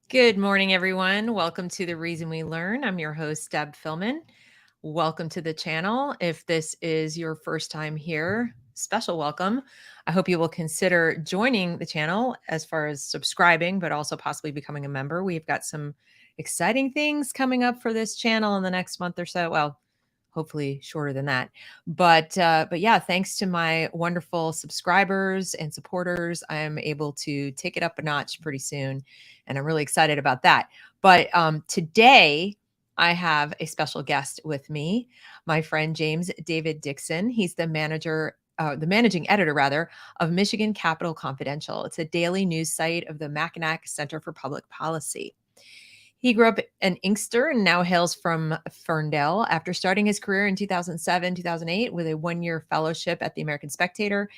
Good morning, everyone. Welcome to The Reason We Learn. I'm your host, Deb Philman. Welcome to the channel. If this is your first time here, special welcome. I hope you will consider joining the channel as far as subscribing, but also possibly becoming a member. We've got some exciting things coming up for this channel in the next month or so. Well, hopefully shorter than that. But yeah, thanks to my wonderful subscribers and supporters, I'm able to take it up a notch pretty soon. And I'm really excited about that. But today, I have a special guest with me, my friend James David Dickson. He's the managing editor, rather, of Michigan Capital Confidential. It's a daily news site of the Mackinac Center for Public Policy. He grew up in Inkster and now hails from Ferndale. After starting his career in 2007, 2008 with a one-year fellowship at the American Spectator,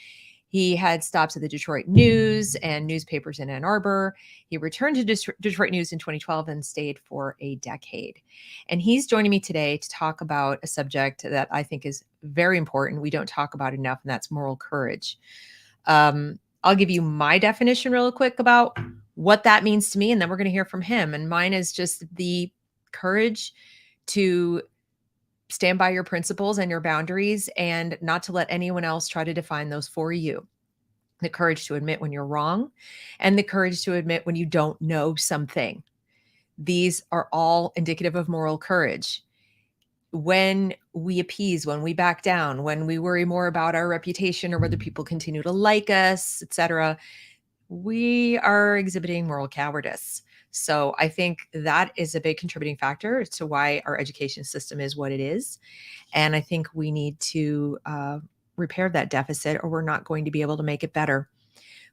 he had stops at the Detroit News and newspapers in Ann Arbor. He returned to Detroit News in 2012 and stayed for a decade. And he's joining me today to talk about a subject that I think is very important. We don't talk about enough, and that's moral courage. I'll give you my definition real quick about what that means to me, and then we're going to hear from him. And mine is just the courage to stand by your principles and your boundaries and not to let anyone else try to define those for you. The courage to admit when you're wrong and the courage to admit when you don't know something. These are all indicative of moral courage. When we appease, when we back down, when we worry more about our reputation or whether people continue to like us, etc., we are exhibiting moral cowardice. So I think that is a big contributing factor to why our education system is what it is. And I think we need to repair that deficit or we're not going to be able to make it better.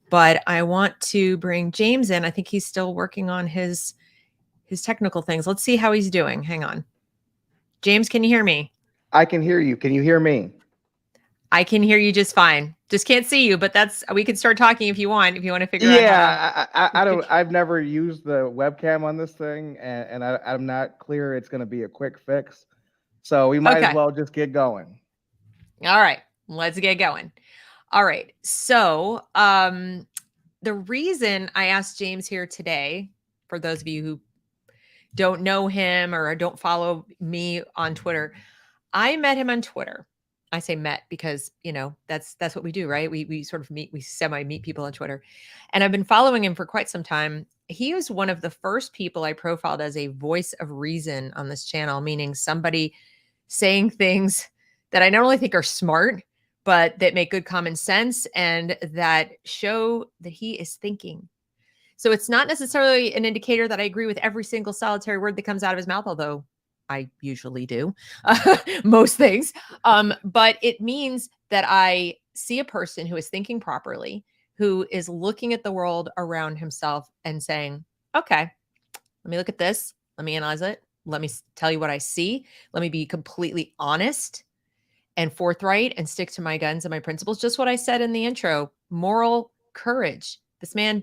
But I want to bring James in. I think he's still working on his technical things. Let's see how he's doing. Hang on. James, can you hear me? I can hear you. Can you hear me? I can hear you just fine. Just can't see you, but we can start talking if you want to figure out how to. Yeah, I don't. I've never used the webcam on this thing, and I'm not clear it's going to be a quick fix. So we might as Okay. well just get going. All right. Let's get going. All right. So, the reason I asked James here today, for those of you who don't know him or don't follow me on Twitter, I met him on Twitter. I say met because, that's what we do, right? We sort of we semi meet people on Twitter. And I've been following him for quite some time. He was one of the first people I profiled as a voice of reason on this channel, meaning somebody saying things that I not only think are smart, but that make good common sense and that show that he is thinking. So it's not necessarily an indicator that I agree with every single solitary word that comes out of his mouth, although I usually do most things. But it means that I see a person who is thinking properly, who is looking at the world around himself and saying, okay, let me look at this. Let me analyze it. Let me tell you what I see. Let me be completely honest and forthright and stick to my guns and my principles. Just what I said in the intro, moral courage. This man,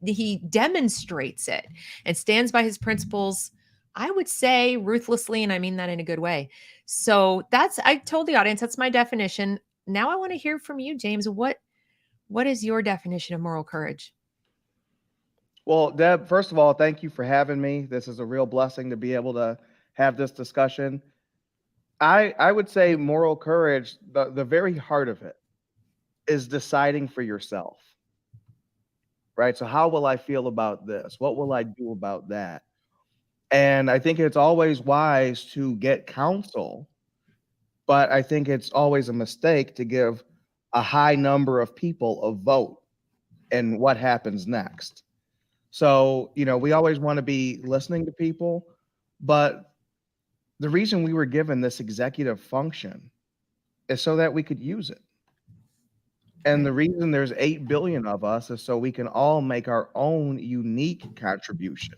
he demonstrates it and stands by his principles, I would say ruthlessly, and I mean that in a good way. So I told the audience, that's my definition. Now I want to hear from you, James. What is your definition of moral courage? Well, Deb, first of all, thank you for having me. This is a real blessing to be able to have this discussion. I would say moral courage, the very heart of it, is deciding for yourself. Right? So how will I feel about this? What will I do about that? And I think it's always wise to get counsel, but I think it's always a mistake to give a high number of people a vote and what happens next. So, we always want to be listening to people, but the reason we were given this executive function is so that we could use it. And Right. the reason there's 8 billion of us is so we can all make our own unique contribution.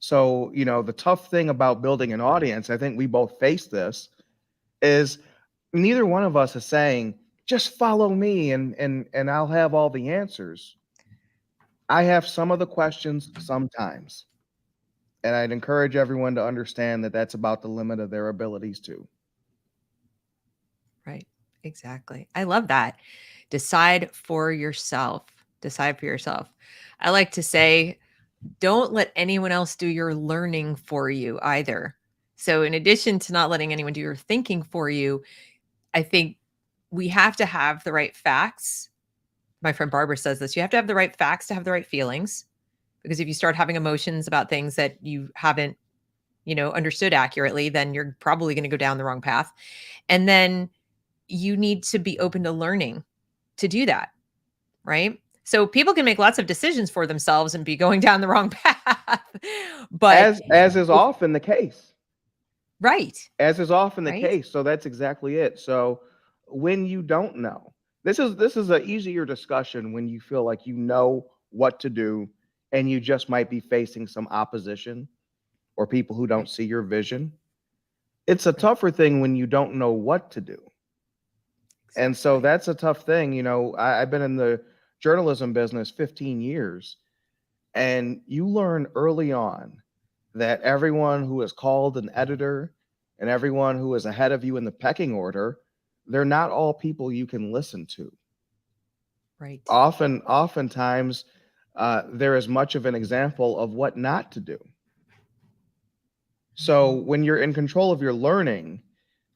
So, the tough thing about building an audience, I think we both face this, is neither one of us is saying, just follow me and I'll have all the answers. I have some of the questions sometimes. And I'd encourage everyone to understand that that's about the limit of their abilities too. Right. Exactly. I love that. Decide for yourself. Decide for yourself. I like to say don't let anyone else do your learning for you either. So in addition to not letting anyone do your thinking for you, I think we have to have the right facts. My friend Barbara says this, you have to have the right facts to have the right feelings. Because if you start having emotions about things that you haven't, understood accurately, then you're probably going to go down the wrong path. And then you need to be open to learning to do that, right? So people can make lots of decisions for themselves and be going down the wrong path. But As is often the case. right, As is often the right, case. So that's exactly it. So when you don't know, this is an easier discussion when you feel like you know what to do and you just might be facing some opposition or people who don't right, see your vision. It's a right. tougher thing when you don't know what to do. And so Exactly. that's a tough thing. I've been in the journalism business 15 years, and you learn early on that everyone who is called an editor and everyone who is ahead of you in the pecking order, they're not all people you can listen to. Right. Oftentimes, there is much of an example of what not to do. So Mhm. when you're in control of your learning,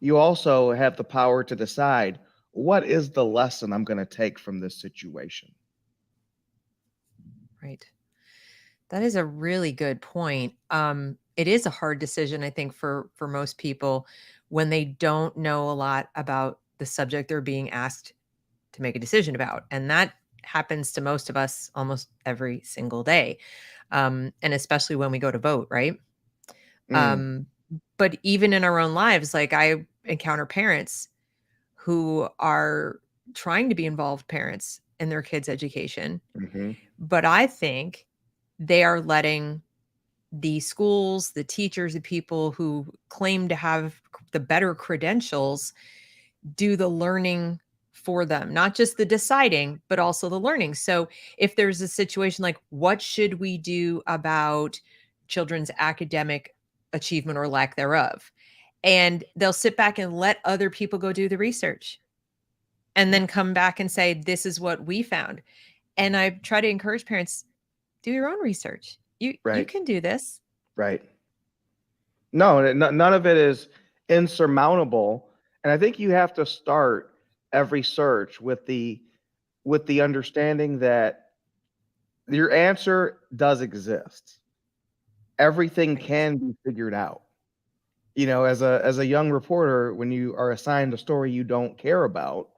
you also have the power to decide what is the lesson I'm going to take from this situation. Right. That is a really good point. It is a hard decision, I think, for most people when they don't know a lot about the subject they're being asked to make a decision about, and that happens to most of us almost every single day, and especially when we go to vote, right? Mm, Um, but even in our own lives, like I encounter parents who are trying to be involved parents in their kids' education, mhm, but I think they are letting the schools, the teachers, the people who claim to have the better credentials do the learning for them, not just the deciding, but also the learning. So if there's a situation like, what should we do about children's academic achievement or lack thereof? And they'll sit back and let other people go do the research and yeah, then come back and say, this is what we found. And I try to encourage parents, do your own research. You right, can do this. right. No, none of it is insurmountable, and I think you have to start every search with the understanding that your answer does exist. Everything Right. can be figured out. As a young reporter, when you are assigned a story you don't care about,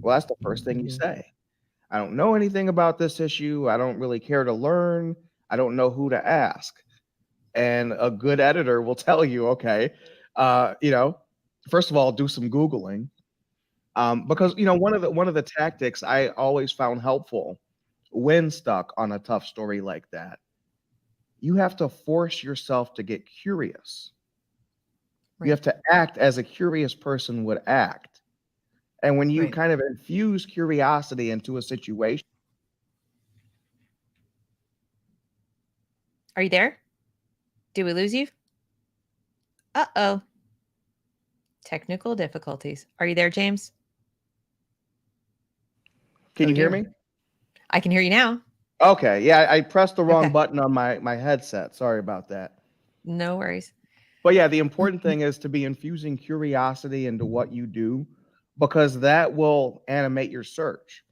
well, that's the first thing you Mhm. say. I don't know anything about this issue. I don't really care to learn. I don't know who to ask. And a good editor will tell you, okay, uh, you know, first of all, do some Googling. Because Right. one of the tactics I always found helpful when stuck on a tough story like that, you have to force yourself to get curious. You have Right. to act as a curious person would act. And when you Right. kind of infuse curiosity into a situation, Are you there? Did we lose you? Uh-oh. Technical difficulties. Are you there, James? can Oh you hear dear. me? I can hear you now. Okay, yeah, I pressed the wrong Okay. button on my headset. Sorry about that. No worries. But yeah, the important thing is to be infusing curiosity into what you do because that will animate your search.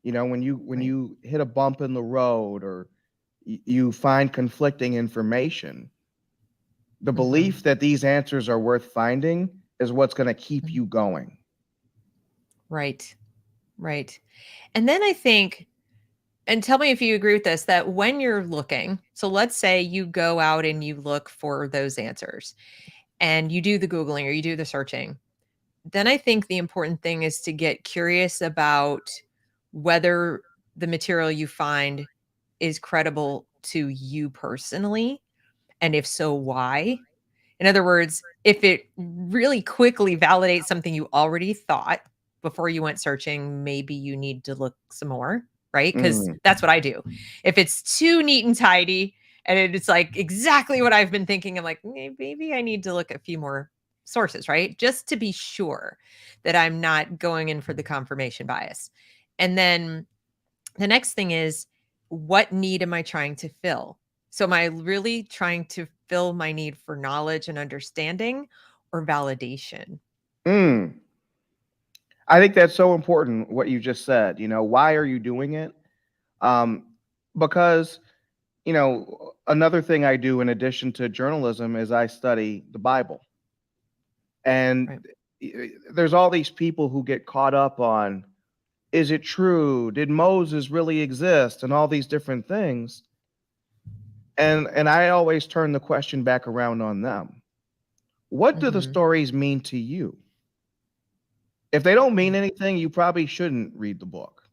When Right. you hit a bump in the road or you find conflicting information, the Mhm. belief that these answers are worth finding is what's going to keep Mhm. you going. Right. Right. And then I think, and tell me if you agree with this, that when you're looking, so let's say you go out and you look for those answers and you do the Googling or you do the searching, then I think the important thing is to get curious about whether the material you find is credible to you personally. And if so, why? In other words, if it really quickly validates something you already thought before you went searching, maybe you need to look some more, right? Because Mm, that's what I do. If it's too neat and tidy and it's like exactly what I've been thinking, I'm like, maybe I need to look at a few more sources, right? Just to be sure that I'm not going in for the confirmation bias. And then the next thing is, what need am I trying to fill? So am I really trying to fill my need for knowledge and understanding or validation? Mm. I think that's so important what you just said. Why are you doing it? Um, because, another thing I do in addition to journalism is I study the Bible. And Right. there's all these people who get caught up on, is it true? Did Moses really exist? And all these different things. And I always turn the question back around on them. What do the Mm-hmm. stories mean to you? If they don't mean Right. anything, you probably shouldn't read the book.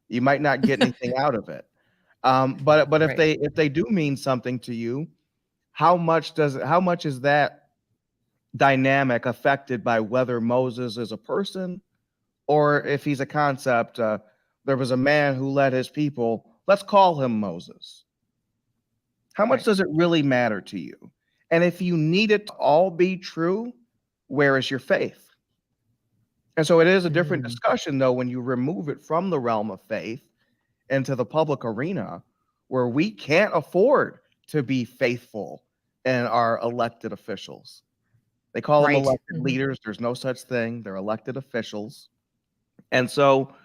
You might not get anything out of it. But if Right. they do mean something to you, how much is that dynamic affected by whether Moses is a person or if he's a concept? There was a man who led his people. Let's call him Moses. How much Right. does it really matter to you? And if you need it to all be true, where is your faith? And so it is a different Mm, discussion, though, when you remove it from the realm of faith into the public arena, where we can't afford to be faithful in our elected officials. They call them right. elected Hmm. leaders. There's no such thing. They're elected officials. And so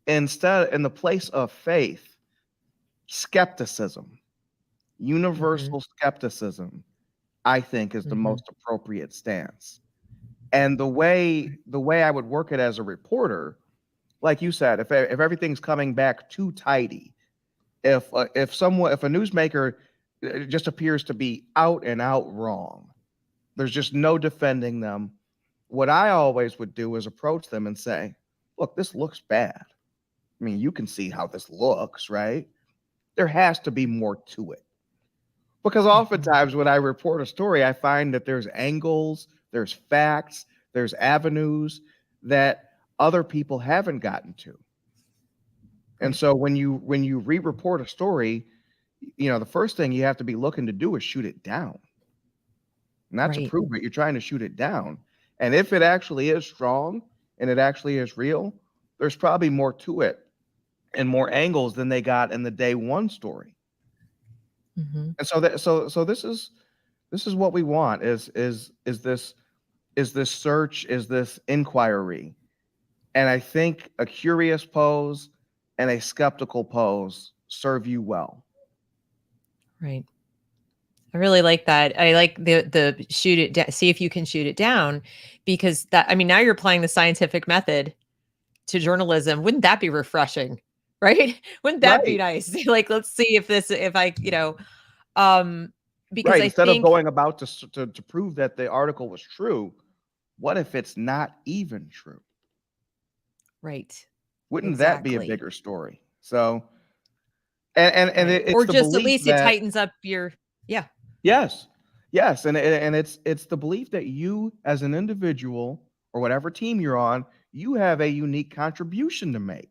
instead, in the place of faith, skepticism, Hmm. universal skepticism, I think is the Hmm. most appropriate stance. And the way I would work it as a reporter, like you said, if everything's coming back too tidy, if if a newsmaker just appears to be out and out wrong, there's just no defending them. What I always would do is approach them and say, "Look, this looks bad. I mean, you can see how this looks, right? There has to be more to it." Because Hmm. oftentimes when I report a story, I find that there's angles, there's facts, there's avenues that other people haven't gotten to. And Right. so when you re-report a story, the first thing you have to be looking to do is shoot it down, not to Right. prove it. You're trying to shoot it down. And if it actually is strong and it actually is real, there's probably more to it and more angles than they got in the day one story. Hmm. And so this is what we want is this search, is this inquiry. And I think a curious pose and a skeptical pose serve you well. Right. I really like that. I like the shoot it down, see if you can shoot it down, because that, I mean, now you're applying the scientific method to journalism. Wouldn't that be refreshing? Right? Wouldn't that be Right. nice? Like, let's see if I, um, because Right. I Instead of think, going about to prove that the article was true, what if it's not even true? right, Wouldn't that be a exactly. bigger story? So, and Right. it's Or the just at belief least it that tightens up your, yeah. yes, yes, and it's the belief that you as an individual or whatever team you're on, you have a unique contribution to make.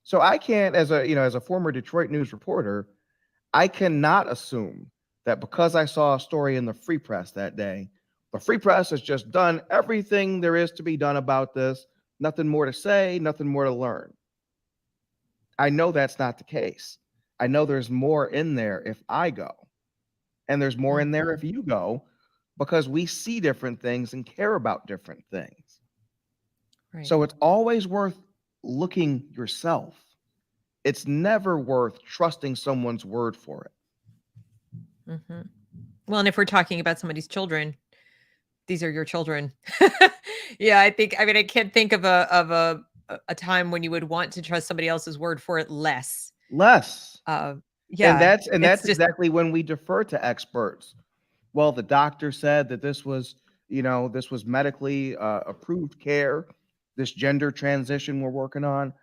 So I can't, as a former Detroit news reporter, I cannot assume that because I saw a story in the Free Press that day, the Free Press has just done everything there is to be done about this. Nothing more to say, nothing more to learn. I know that's not the case. I know there's more in there if I go, and there's more in there Mhm. if you go, because we see different things and care about different things. Right. So it's always worth looking yourself. It's never worth trusting someone's word for it. Mhm. Well, and if we're talking about somebody's children, these are your children. Yeah, I think, I mean, I can't think of a time when you would want to trust somebody else's word for it less. Less. Uh, And yeah, that's and it's that's just exactly when we defer to experts. Well, the doctor said that this was medically approved care, this gender transition we're working on,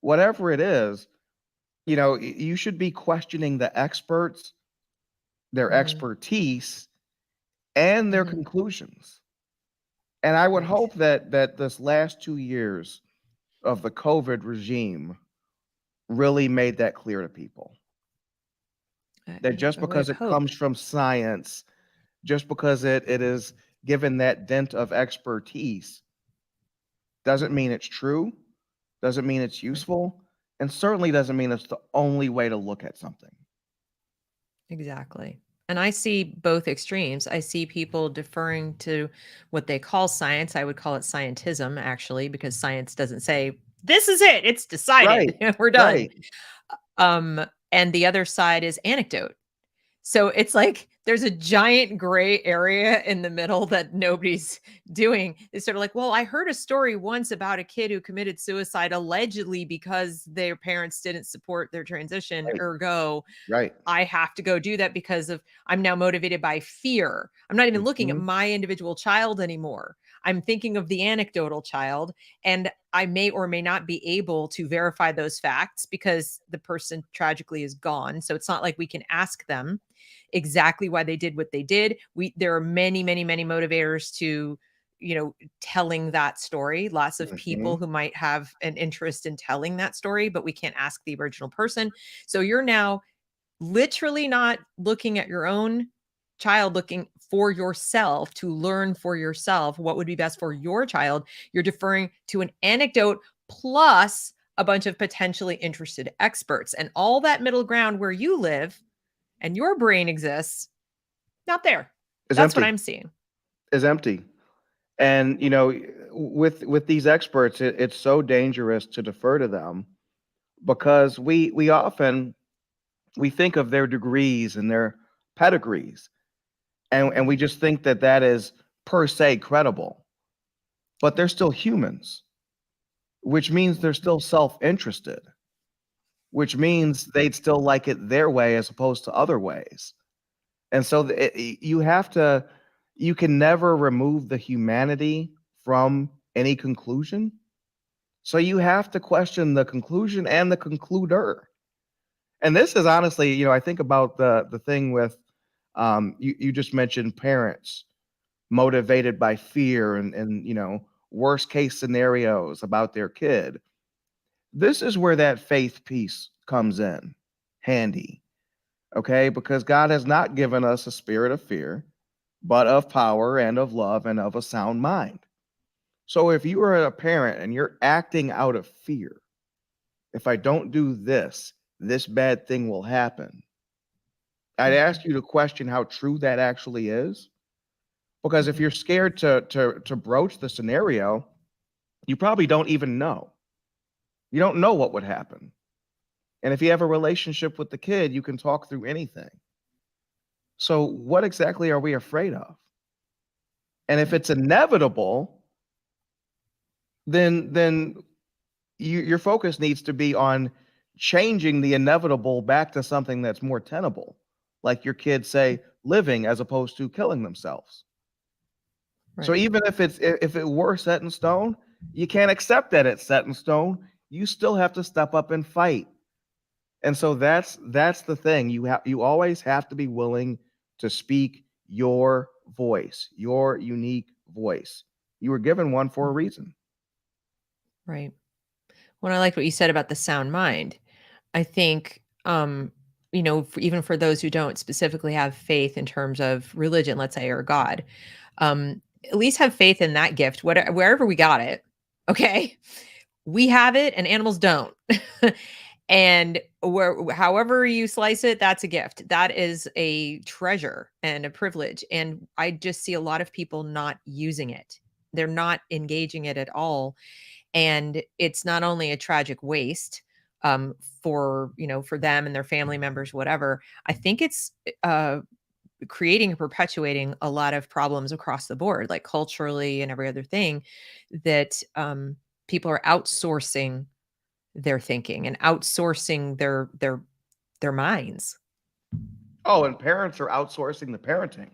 whatever it is, you should be questioning the experts, their mhm, expertise, and their mhm, conclusions. And I would right. hope that this last 2 years of the COVID regime really made that clear to people. That just I would because it hope. comes from science, just because it is given that dent of expertise, doesn't mean it's true, doesn't mean it's Right. useful, and certainly doesn't mean it's the only way to look at something. Exactly. And I see both extremes. I see people deferring to what they call science. I would call it scientism, actually, because science doesn't say, this is it, it's decided, Right, we're done. right. And the other side is anecdote. So it's like there's a giant gray area in the middle that nobody's doing. It's sort of like, well, I heard a story once about a kid who committed suicide allegedly because their parents didn't support their transition, Right, ergo right. I have to go do that because of I'm now motivated by fear. I'm not even looking at Mhm, my individual child anymore. I'm thinking of the anecdotal child, and I may or may not be able to verify those facts because the person tragically is gone. So it's not like we can ask them exactly why they did what they did. There are many, many, many motivators to, telling that story. Lots of people mhm. who might have an interest in telling that story, but we can't ask the original person. So you're now literally not looking at your own child, looking for yourself to learn for yourself what would be best for your child. You're deferring to an anecdote plus a bunch of potentially interested experts, and all that middle ground where you live and your brain exists, not there. It's That's what empty. I'm seeing. It's empty. And, with these experts, it's so dangerous to defer to them because we often we think of their degrees and their pedigrees, and we Mhm. just think that that is per se credible, but they're still humans, which means they're still self-interested, which means they'd still like it their way as opposed to other ways. And so you can never remove the humanity from any conclusion. So you have to question the conclusion and the concluder. And this is honestly, I think about the thing with you just mentioned parents motivated by fear and worst case scenarios about their kid. This is where that faith piece comes in handy, okay? Because God has not given us a spirit of fear, but of power and of love and of a sound mind. So if you are a parent and you're acting out of fear, if I don't do this, this bad thing will happen. I'd Mhm. ask you to question how true that actually is. Because if Mhm. you're scared to broach the scenario, you probably don't even know. You don't know what would happen. And if you have a relationship with the kid, you can talk through anything. So what exactly are we afraid of? And if Right. it's inevitable, then your focus needs to be on changing the inevitable back to something that's more tenable. Like your kids say, living as opposed to killing themselves. So Right. even if it were set in stone, you can't accept that it's set in stone. You still have to step up and fight. And so that's the thing. You always have to be willing to speak your voice, your unique voice. You were given one for a Mhm. reason. Right. When I liked what you said about the sound mind. I think, even for those who don't specifically have faith in terms of religion, let's say, or God, at least have faith in that gift, wherever we got it. Okay. We have it and animals don't. And however you slice it, that's a gift. That is a treasure and a privilege. And I just see a lot of people not using it. They're not engaging it at all, and it's not only a tragic waste for them and their family members, whatever. I think it's creating and perpetuating a lot of problems across the board, like culturally and every other thing, that people are outsourcing their thinking and outsourcing their minds. Oh, and parents are outsourcing the parenting.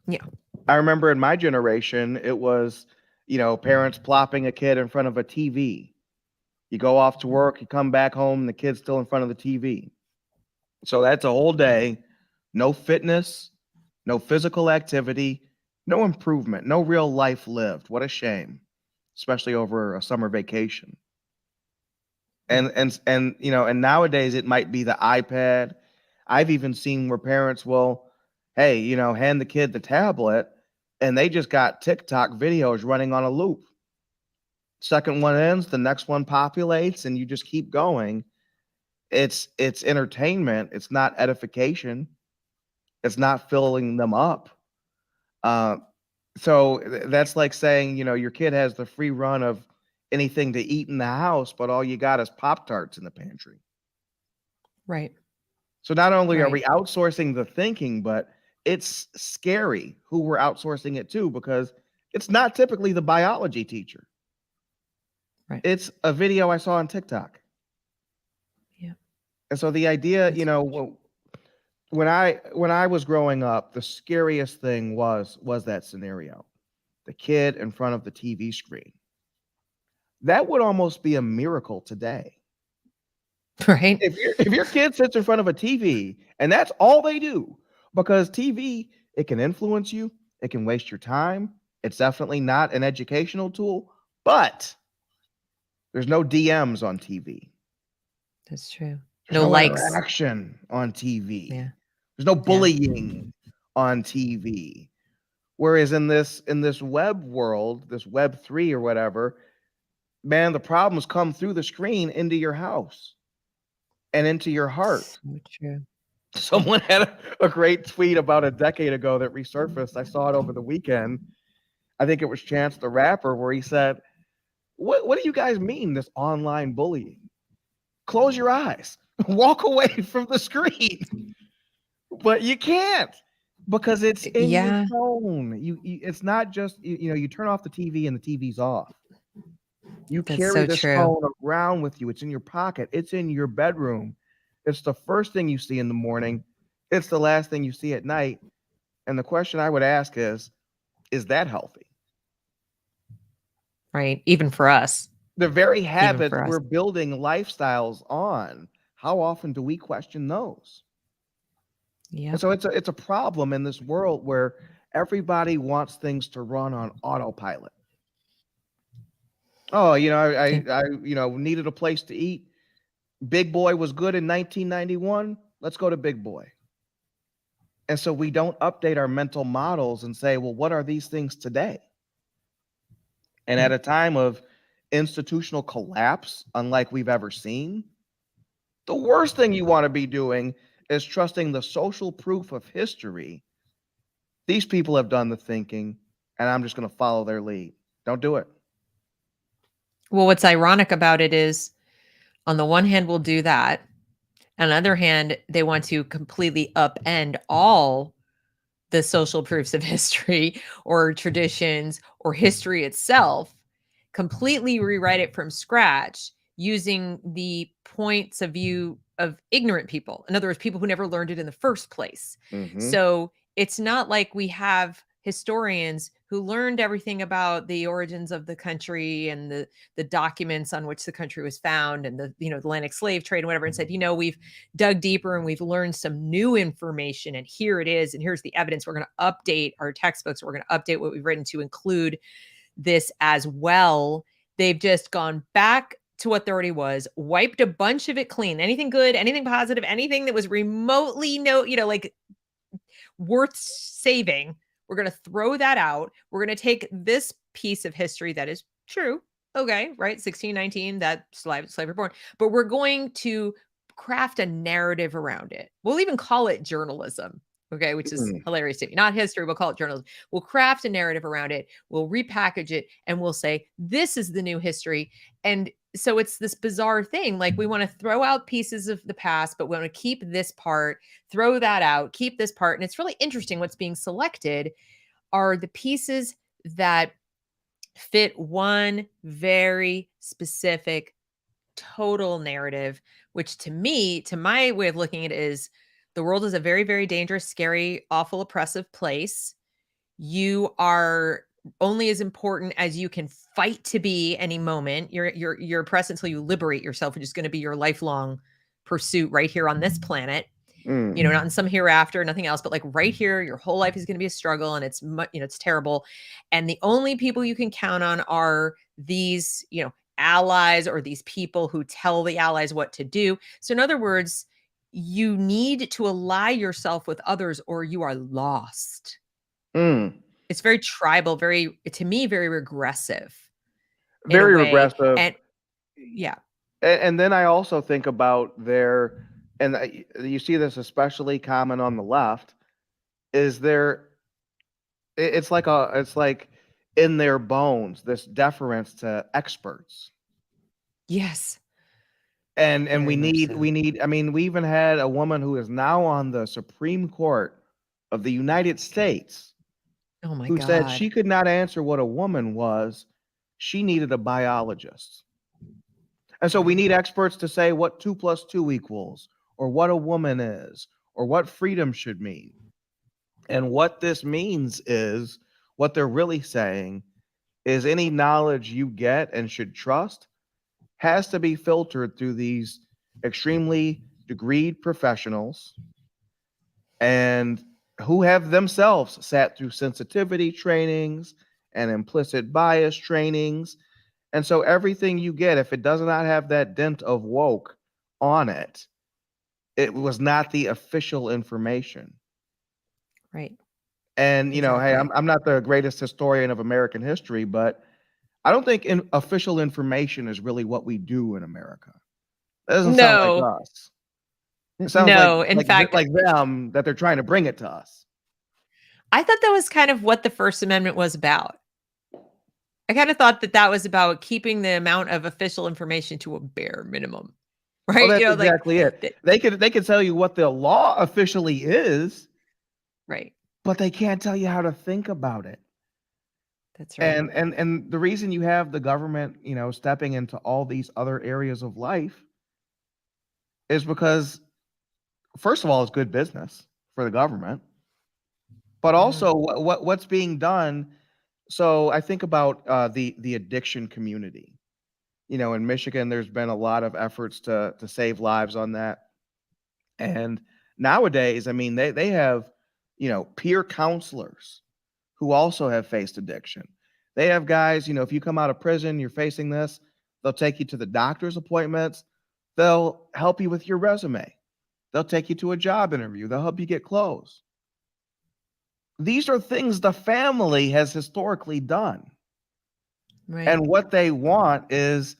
Yeah. I remember in my generation, it was, parents plopping a kid in front of a TV. You go off to Mhm. work, you come back home, and the kid's still in front of the TV. So that's a whole day, no fitness, no physical activity, no improvement, no real life lived. What a shame, especially over a summer vacation. Right. And nowadays it might be the iPad. I've even seen where parents will, hey, hand the kid the tablet and they just got TikTok videos running on a loop. Second one ends, the next one populates, and you just keep going. It's entertainment, it's not edification. It's not filling them up. Uh, so that's like saying, your kid has the free run of anything to eat in the house, but all you got is Pop-Tarts in the pantry. Right. So not only are Right. we outsourcing the thinking, but it's scary who we're outsourcing it to, because it's not typically the biology teacher. Right. It's a video I saw on TikTok. Yeah. And so the idea, That's when I was growing up, the scariest thing was that scenario. The kid in front of the TV screen. That would almost be a miracle today. right. If your kid sits in front of a TV and that's all they do, because TV, it can influence you, it can waste your time. It's definitely not an educational tool, but there's no DMs on TV. That's true. There's No no likes. interaction on TV. Yeah. There's no Yeah. bullying on TV. Whereas in this web world, this web 3 or whatever, man, the problems come through the screen into your house and into your heart. So true. Someone had a great tweet about a decade ago that resurfaced. I saw it over the weekend. I think it was Chance the Rapper, where he said, what do you guys mean, this online bullying? Close your eyes. Walk away from the screen. But you can't, because it's in your Yeah. phone. It's not just, you turn off the TV and the TV's off. You That's carry so this true. phone around with you. It's in your pocket. It's in your bedroom. It's the first thing you see in the morning. It's the last thing you see at night. And the question I would ask is that healthy? Right. Even for us. The very Even habits for us. we're building lifestyles on, how often do we question those? Yeah. And so it's a problem in this world where everybody wants things to run on autopilot. Oh, I needed a place to eat. Big Boy was good in 1991. Let's go to Big Boy. And so we don't update our mental models and say, well, what are these things today? And at a time of institutional collapse, unlike we've ever seen, the worst thing you want to be doing is trusting the social proof of history. These people have done the thinking, and I'm just going to follow their lead. Don't do it. Well, what's ironic about it is, on the one hand, we'll do that. On the other hand, they want to completely upend all the social proofs of history or traditions or history itself, completely rewrite it from scratch using the points of view of ignorant people. In other words, people who never learned it in the first place. Mm-hmm. So it's not like we have historians who learned everything about the origins of the country and the documents on which the country was found and the Atlantic slave trade and whatever, and said, we've dug deeper and we've learned some new information, and here it is, and here's the evidence. We're going to update our textbooks. We're going to update what we've written to include this as well. They've just gone back to what there already was, wiped a bunch of it clean. Anything good, anything positive, anything that was remotely worth saving, we're going to throw that out. We're going to take this piece of history that is true. Okay, right? 1619, that slave reborn. But we're going to craft a narrative around it. We'll even call it journalism. Okay, which is hilarious to me. Not history, we'll call it journalism. We'll craft a narrative around it. We'll repackage it, and we'll say, this is the new history. And so it's this bizarre thing. Like, we want to throw out pieces of the past, but we want to keep this part, throw that out, keep this part. And it's really interesting. What's being selected are the pieces that fit one very specific total narrative, which to me, to my way of looking at it, is the world is a very, very dangerous, scary, awful, oppressive place. You are only as important as you can fight to be any moment. You're oppressed until you liberate yourself, which is going to be your lifelong pursuit right here on this planet. Not in some hereafter, nothing else, but like right here, your whole life is going to be a struggle, and it's it's terrible. And the only people you can count on are these, allies, or these people who tell the allies what to do. So in other words, you need to ally yourself with others or you are lost. It's very tribal, to me, very regressive. Very regressive. And yeah. And then I also think about and you see this especially common on the left, is there it's like in their bones, this deference to experts. Yes, And very much so. we need, I mean, we even had a woman who is now on the Supreme Court of the United States Oh my who said God. she could not answer what a woman was. She needed a biologist. And so we Right. need experts to say what 2 plus 2 equals, or what a woman is, or what freedom should mean. And what this means is what they're really saying is any knowledge you get and should trust has to be filtered through these extremely degreed professionals and who have themselves sat through sensitivity trainings and implicit bias trainings. And so everything you get, if it does not have that dent of woke on it, it was not the official information. Right. And, hey, Exactly. I'm not the greatest historian of American history, but I don't think official information is really what we do in America. That doesn't sound like No, us. It sounds no. In fact, like them that they're trying to bring it to us. I thought that was kind of what the First Amendment was about. I kind of thought that that was about keeping the amount of official information to a bare minimum, Oh, right? that's Like, exactly it. th- They could tell you what the law officially is, right. but they can't tell you how to think about it. That's right. And the reason you have the government, stepping into all these other areas of life is because first of all, it's good business for the government, but Yeah. also what's being done. So I think about the addiction community. In Michigan, there's been a lot of efforts to save lives on that. And nowadays, I mean, they have, peer counselors who also have faced addiction. They have guys, if you come out of prison, you're facing this, they'll take you to the doctor's appointments. They'll help you with your resume. They'll take you to a job interview. They'll help you get clothes. These are things the family has historically done. Right. And what they want is,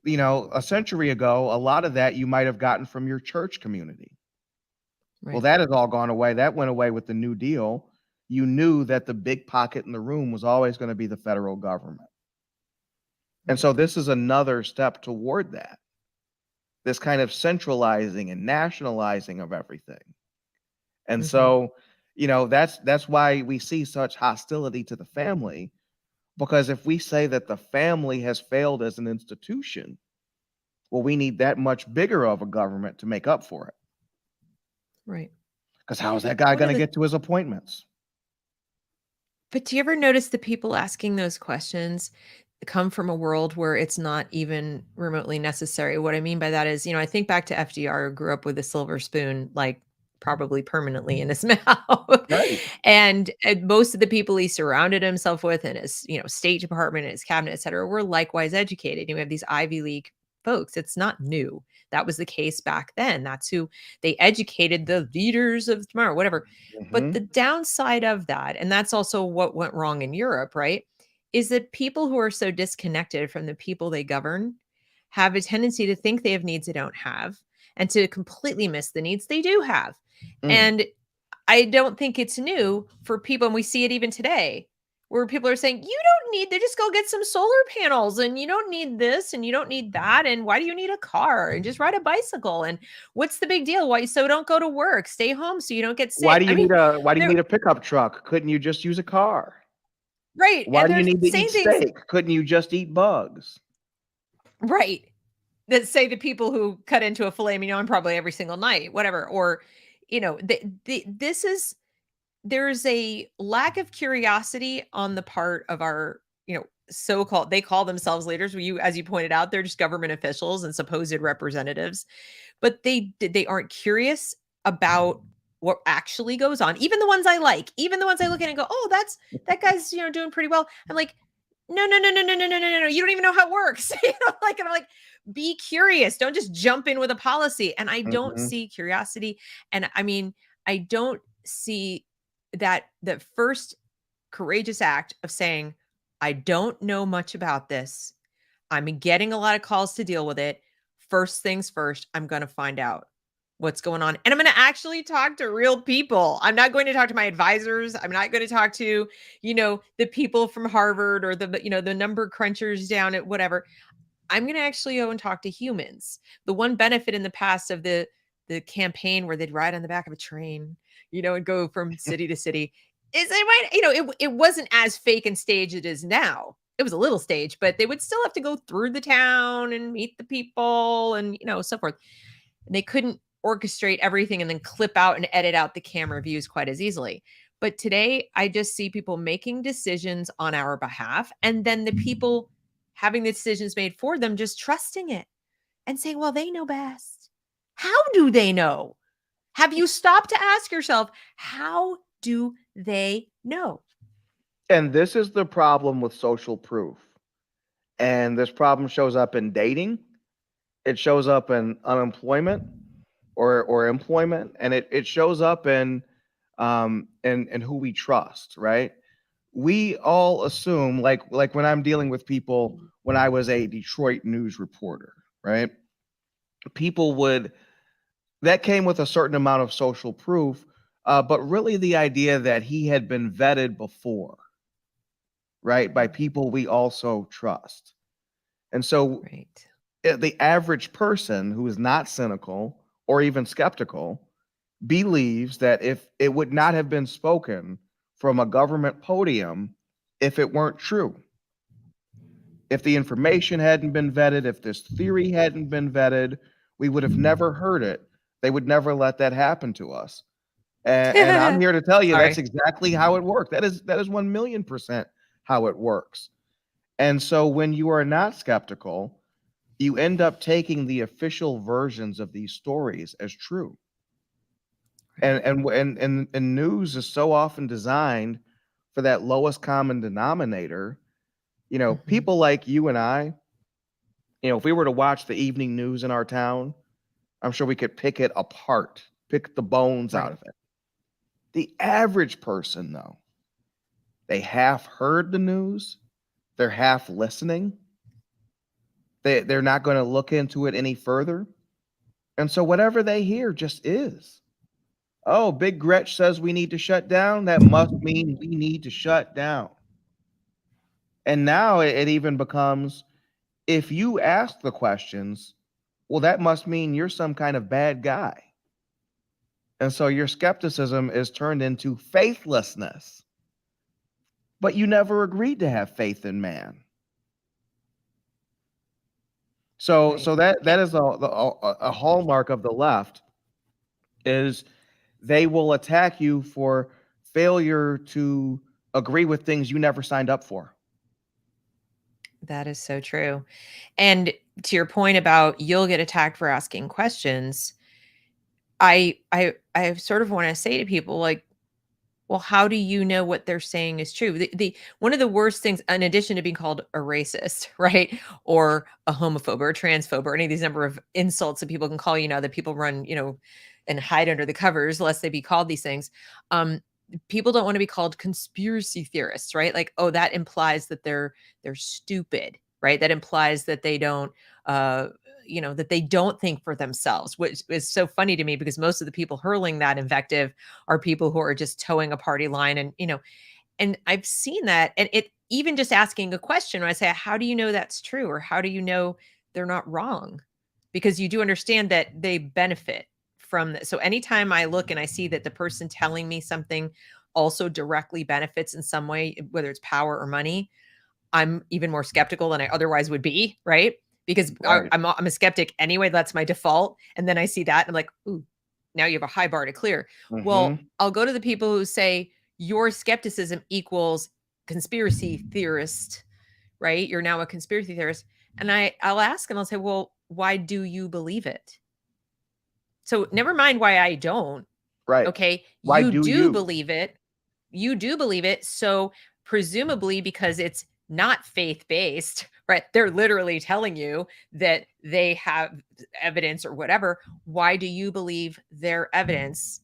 a century ago, a lot of that you might have gotten from your church community. Well, Right. that has all gone away. That went away with the New Deal. You knew that the big pocket in the room was always going to be the federal government. And Right. so this is another step toward that. This kind of centralizing and nationalizing of everything. And Hmm. so, that's why we see such hostility to the family, because if we say that the family has failed as an institution, well, we need that much bigger of a government to make up for it. Right. Because how is that guy One going of to the get to his appointments? But do you ever notice the people asking those questions come from a world where it's not even remotely necessary? What I mean by that is, I think back to FDR, who grew up with a silver spoon, like probably permanently in his mouth. Right. And most of the people he surrounded himself with in his, State Department and his cabinet, et cetera, were likewise educated. You have these Ivy League folks. It's not new. That was the case back then. That's who they educated, the leaders of tomorrow, whatever. But Hmm. the downside of that, and that's also what went wrong in Europe, right? Is that people who are so disconnected from the people they govern have a tendency to think they have needs they don't have and to completely miss the needs they do have. Mm. And I don't think it's new for people, and we see it even today, where people are saying, "You don't need to just go get some solar panels, and you don't need this, and you don't need that, and why do you need a car? And just ride a bicycle, and what's the big deal? Why so don't go to work, stay home so you don't get sick." I mean, Why do you they're need a pickup truck? Couldn't you just use a car? right, Why and do you they're need to eat saying things steak? Couldn't you just eat bugs? right, that say the people who cut into a filet mignon probably every single night, whatever, or, this is there's a lack of curiosity on the part of our, so-called they call themselves leaders. You, as you pointed out, they're just government officials and supposed representatives, but they aren't curious about what actually goes on. Even the ones I like, even the ones I look at and go, "Oh, that guy's, doing pretty well." I'm like, "No, no, no, no, no, no, no, no, no. You don't even know how it works." And I'm like, "Be curious. Don't just jump in with a policy." And I don't Mhm. see curiosity. And I mean, I don't see that first courageous act of saying, "I don't know much about this. I'm getting a lot of calls to deal with it. First things first, I'm going to find out." what's going on. And I'm going to actually talk to real people. I'm not going to talk to my advisors. I'm not going to talk to, the people from Harvard or the number crunchers down at whatever. I'm going to actually go and talk to humans. The one benefit in the past of the campaign where they'd ride on the back of a train, and go from city to city is they might, it wasn't as fake and staged as it is now. It was a little staged, but they would still have to go through the town and meet the people and, so forth. And they couldn't orchestrate everything and then clip out and edit out the camera views quite as easily. But today, I just see people making decisions on our behalf, and then the people having the decisions made for them just trusting it and saying, well, they know best. How do they know? Have you stopped to ask yourself, how do they know? And this is the problem with social proof. And this problem shows up in dating. It shows up in unemployment or employment, and it shows up in who we trust, right? We all assume, like when I'm dealing with people when I was a Detroit news reporter, right? People would that came with a certain amount of social proof, but really the idea that he had been vetted before, right, by people we also trust. And so Right. the average person who is not cynical or even skeptical believes that if it would not have been spoken from a government podium if it weren't true. If the information hadn't been vetted, if this theory hadn't been vetted, we would have never heard it. They would never let that happen to us. And I'm here to tell you that's Sorry. exactly how it worked. That is 1,000,000% how it works. And so when you are not skeptical, you end up taking the official versions of these stories as true. And news is so often designed for that lowest common denominator. Mhm. People like you and I, if we were to watch the evening news in our town, I'm sure we could pick it apart, pick the bones out Right. of it. The average person, though, they half heard the news, they're half listening. They're not going to look into it any further. And so whatever they hear just is. Oh, Big Gretch says we need to shut down. That must mean we need to shut down. And now it even becomes, if you ask the questions, well, that must mean you're some kind of bad guy. And so your skepticism is turned into faithlessness. But you never agreed to have faith in man. So Right. that is a hallmark of the left, is they will attack you for failure to agree with things you never signed up for. That is so true. And to your point about you'll get attacked for asking questions, I sort of want to say to people like, well, how do you know what they're saying is true? The one of the worst things, in addition to being called a racist, right, or a homophobe or a transphobe, or any of these number of insults that people can call you now that people run, and hide under the covers lest they be called these things. People don't want to be called conspiracy theorists, right? Like, oh, that implies that they're stupid, right? That implies that they don't, that they don't think for themselves, which is so funny to me because most of the people hurling that invective are people who are just towing a party line, and I've seen that. And it even just asking a question when I say, how do you know that's true? Or how do you know they're not wrong? Because you do understand that they benefit from that. So anytime I look and I see that the person telling me something also directly benefits in some way, whether it's power or money, I'm even more skeptical than I otherwise would be, right? Because Right. I'm a skeptic anyway. That's my default. And then I see that and I'm like, ooh, now you have a high bar to clear. Well, Mm-hmm. I'll go to the people who say your skepticism equals conspiracy theorist, right? You're now a conspiracy theorist. And I'll ask and I'll say, well, why do you believe it? So never mind why I don't. Right. Okay. Why You do do you? believe it. You do believe it. So presumably because it's not faith-based, right? They're literally telling you that they have evidence or whatever. Why do you believe their evidence?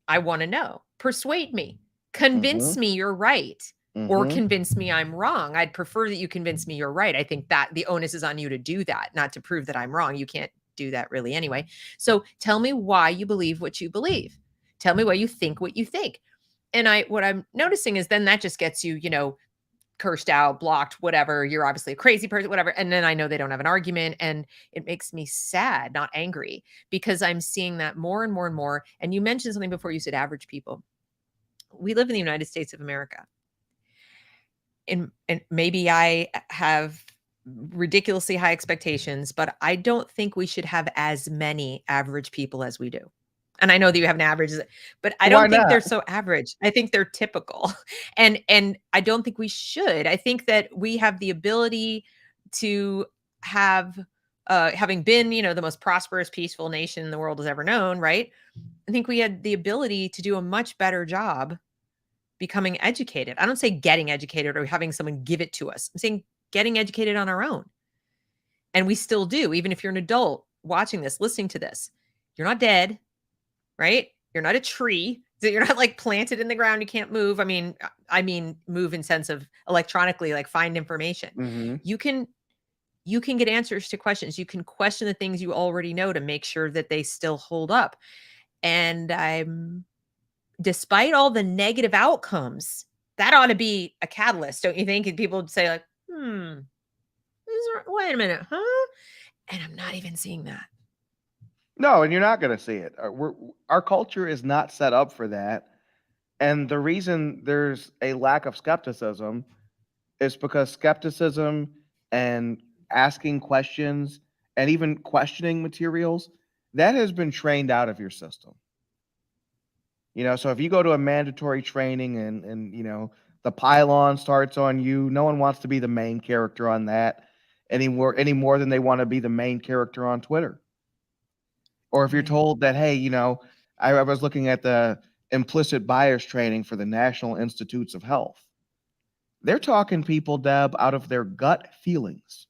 I want to know. Persuade me. Mm-hmm. Convince me you're right. Or Mm-hmm. convince me I'm wrong. I'd prefer that you convince me you're right. I think that the onus is on you to do that, not to prove that I'm wrong. You can't do that really anyway. So tell me why you believe what you believe. Tell me why you think what you think. And what I'm noticing is then that just gets you, cursed out, blocked, whatever. You're obviously a crazy person, whatever. And then I know they don't have an argument. And it makes me sad, not angry, because I'm seeing that more and more and more. And you mentioned something before, you said average people. We live in the United States of America. And maybe I have ridiculously high expectations, but I don't think we should have as many average people as we do. And I know that you have an average, but I Why don't think they're not? so average. I think they're typical. And I don't think we should. I think that we have the ability to have having been, the most prosperous, peaceful nation the world has ever known, right? I think we had the ability to do a much better job becoming educated. I don't say getting educated or having someone give it to us. I'm saying getting educated on our own. And we still do, even if you're an adult watching this, listening to this. You're not dead, right? You're not a tree. You're not like planted in the ground. You can't move. I mean move in sense of electronically, like find information. Mm-hmm. You can get answers to questions. You can question the things you already know to make sure that they still hold up. And despite all the negative outcomes, that ought to be a catalyst, don't you think? And people would say like, wait a minute, huh? And I'm not even seeing that. No, and you're not going to see it. Our culture is not set up for that. And the reason there's a lack of skepticism is because skepticism and asking questions and even questioning materials, that has been trained out of your system. So if you go to a mandatory training and the pylon starts on you, no one wants to be the main character on that any more than they want to be the main character on Twitter. Or if you're Right. told that, hey, I was looking at the implicit bias training for the National Institutes of Health. They're talking people, Deb, out of their gut feelings.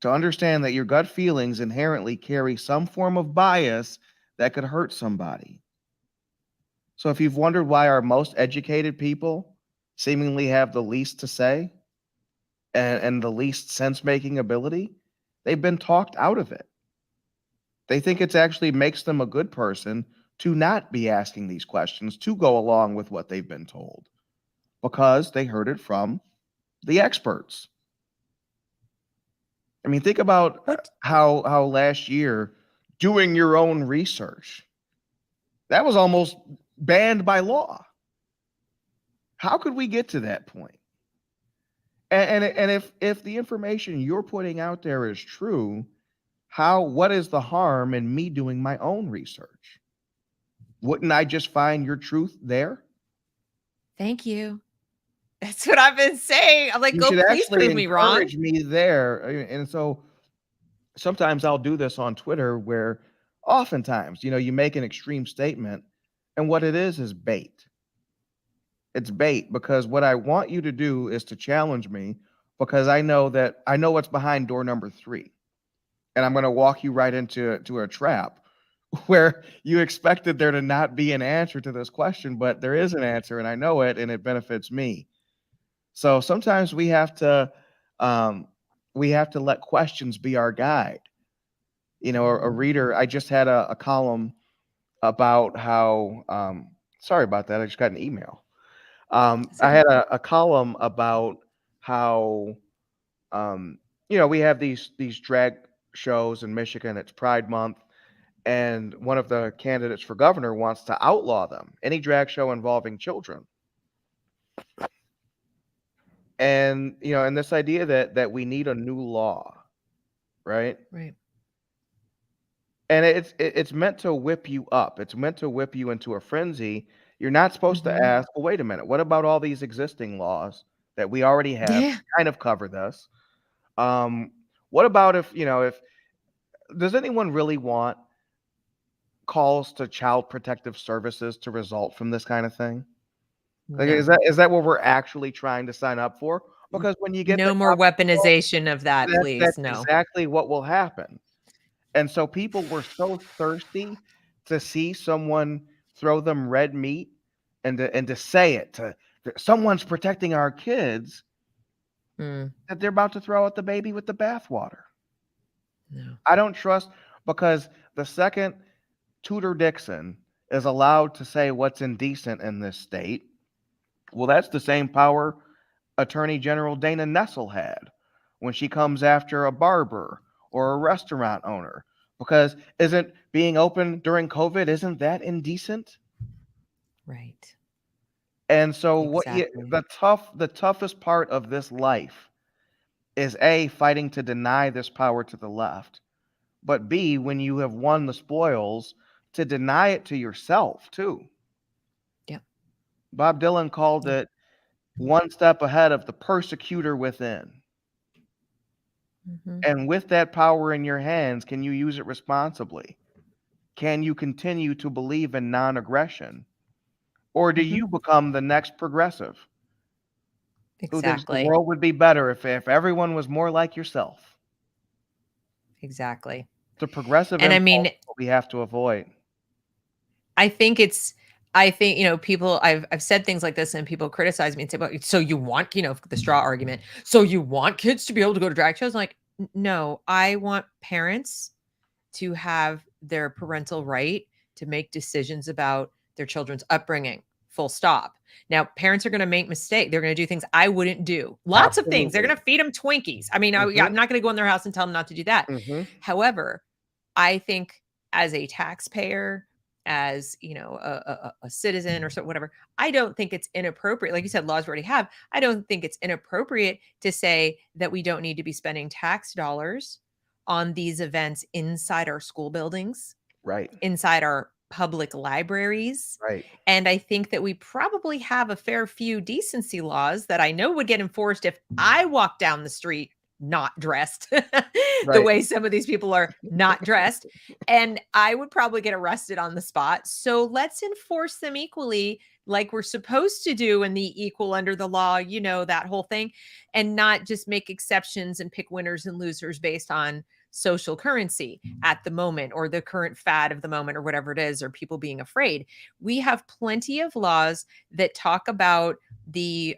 To understand that your gut feelings inherently carry some form of bias that could hurt somebody. So if you've wondered why our most educated people seemingly have the least to say and the least sense-making ability, they've been talked out of it. They think it actually makes them a good person to not be asking these questions, to go along with what they've been told, because they heard it from the experts. I mean, think about how last year doing your own research, that was almost banned by law. How could we get to that point? And if the information you're putting out there is true, what is the harm in me doing my own research? Wouldn't I just find your truth there? Thank you. That's what I've been saying. I'm like, You go, should please actually prove me wrong. encourage me there. And so sometimes I'll do this on Twitter where oftentimes, you make an extreme statement and what it is bait. It's bait because what I want you to do is to challenge me because I know what's behind door number 3. And I'm going to walk you right into a trap where you expected there to not be an answer to this question, but there is an answer and I know it and it benefits me. So sometimes we have to let questions be our guide. A reader, I just had a column about how, sorry about that. I just got an email. I had a column about how, we have these drag shows in Michigan. It's Pride Month. And one of the candidates for governor wants to outlaw them, any drag show involving children. And, and this idea that we need a new law, right? Right. And it's meant to whip you up. It's meant to whip you into a frenzy. You're not supposed to ask, well, wait a minute, what about all these existing laws that we already have Yeah. kind of cover this? What about if does anyone really want calls to child protective services to result from this kind of thing? Like, No. is that what we're actually trying to sign up for? Because when you get No the more cops involved, weaponization of that, that's please. No. exactly what will happen. And so people were so thirsty to see someone throw them red meat and to say it to someone's protecting our kids Mm, that they're about to throw out the baby with the bathwater. No. I don't trust, because the second Tudor Dixon is allowed to say what's indecent in this state, well, that's the same power Attorney General Dana Nessel had when she comes after a barber or a restaurant owner. Because isn't being open during COVID, isn't that indecent? Right. And so Exactly. the toughest part of this life is A, fighting to deny this power to the left, but B, when you have won the spoils, to deny it to yourself too. Yep. Bob Dylan called Yeah. it one step ahead of the persecutor within. Hmm. And with that power in your hands, can you use it responsibly? Can you continue to believe in non aggression? Or do Hmm. you become the next progressive who thinks the Exactly. world would be better if everyone was more like yourself? Exactly. The progressive And I impulse mean, is what we have to avoid. I think it's I think, people I've said things like this and people criticize me and say, "Well, so you want, the straw argument. So you want kids to be able to go to drag shows?" I'm like, No, I want parents to have their parental right to make decisions about their children's upbringing. Full stop. Now, parents are going to make mistakes. They're going to do things I wouldn't do. Lots of things. They're going Absolutely. to feed them Twinkies. I mean, Hmm. I'm not going to go in their house and tell them not to do that. Hmm. However, I think as a taxpayer, as a citizen or so whatever, I don't think it's inappropriate. Like you said, laws we already have. I don't think it's inappropriate to say that we don't need to be spending tax dollars on these events inside our school buildings, Right. inside our public libraries. Right. And I think that we probably have a fair few decency laws that I know would get enforced if I walk down the street not dressed the Right. way some of these people are not dressed. And I would probably get arrested on the spot. So let's enforce them equally, like we're supposed to do in the equal under the law, that whole thing, and not just make exceptions and pick winners and losers based on social currency at the moment or the current fad of the moment or whatever it is, or people being afraid. We have plenty of laws that talk about the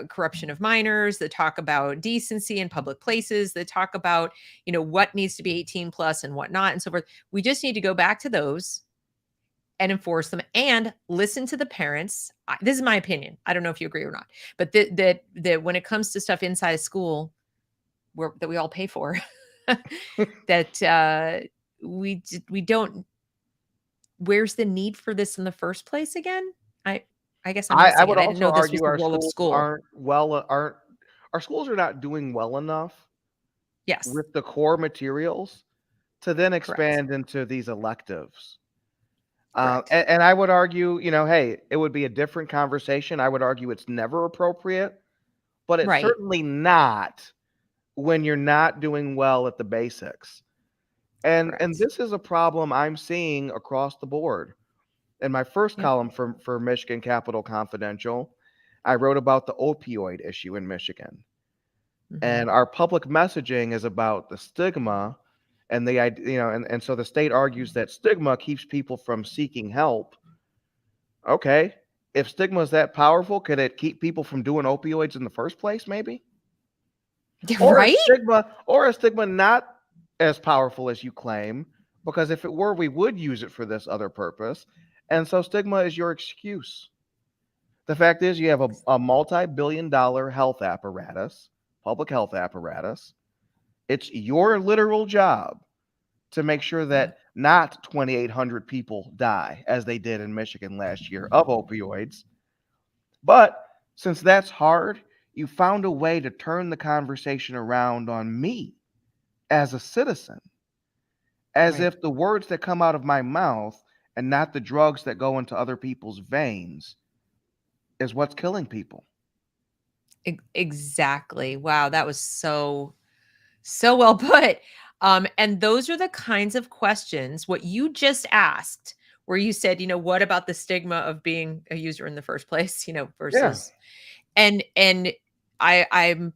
corruption of minors, that talk about decency in public places, that talk about what needs to be 18 plus and what not and so forth. We just need to go back to those and enforce them and listen to the parents. This is my opinion. I don't know if you agree or not, but that when it comes to stuff inside of school that we all pay for, that we don't. Where's the need for this in the first place again? I guess I'm I missing it. would I didn't also know this was argue the our role of schools school. aren't our schools are not doing well enough Yes, with the core materials to then correct, expand into these electives. correct. And I would argue, hey, it would be a different conversation. I would argue it's never appropriate, but it's Right. certainly not when you're not doing well at the basics. And Correct. this is a problem I'm seeing across the board. In my first Yep. column for Michigan Capital Confidential, I wrote about the opioid issue in Michigan. Mhm. And our public messaging is about the stigma and the and so the state argues that stigma keeps people from seeking help. Okay. If stigma is that powerful, could it keep people from doing opioids in the first place, maybe? Or is Right? stigma not as powerful as you claim? Because if it were, we would use it for this other purpose. And so stigma is your excuse. The fact is, you have a multi-billion-dollar health apparatus, public health apparatus. It's your literal job to make sure Yeah. that not 2,800 people die, as they did in Michigan last year, of opioids. But since that's hard, you found a way to turn the conversation around on me as a citizen, as Right. if the words that come out of my mouth and not the drugs that go into other people's veins is what's killing people. Exactly. Wow, that was so well put. And those are the kinds of questions what you just asked, where you said, what about the stigma of being a user in the first place, Yeah. versus and I'm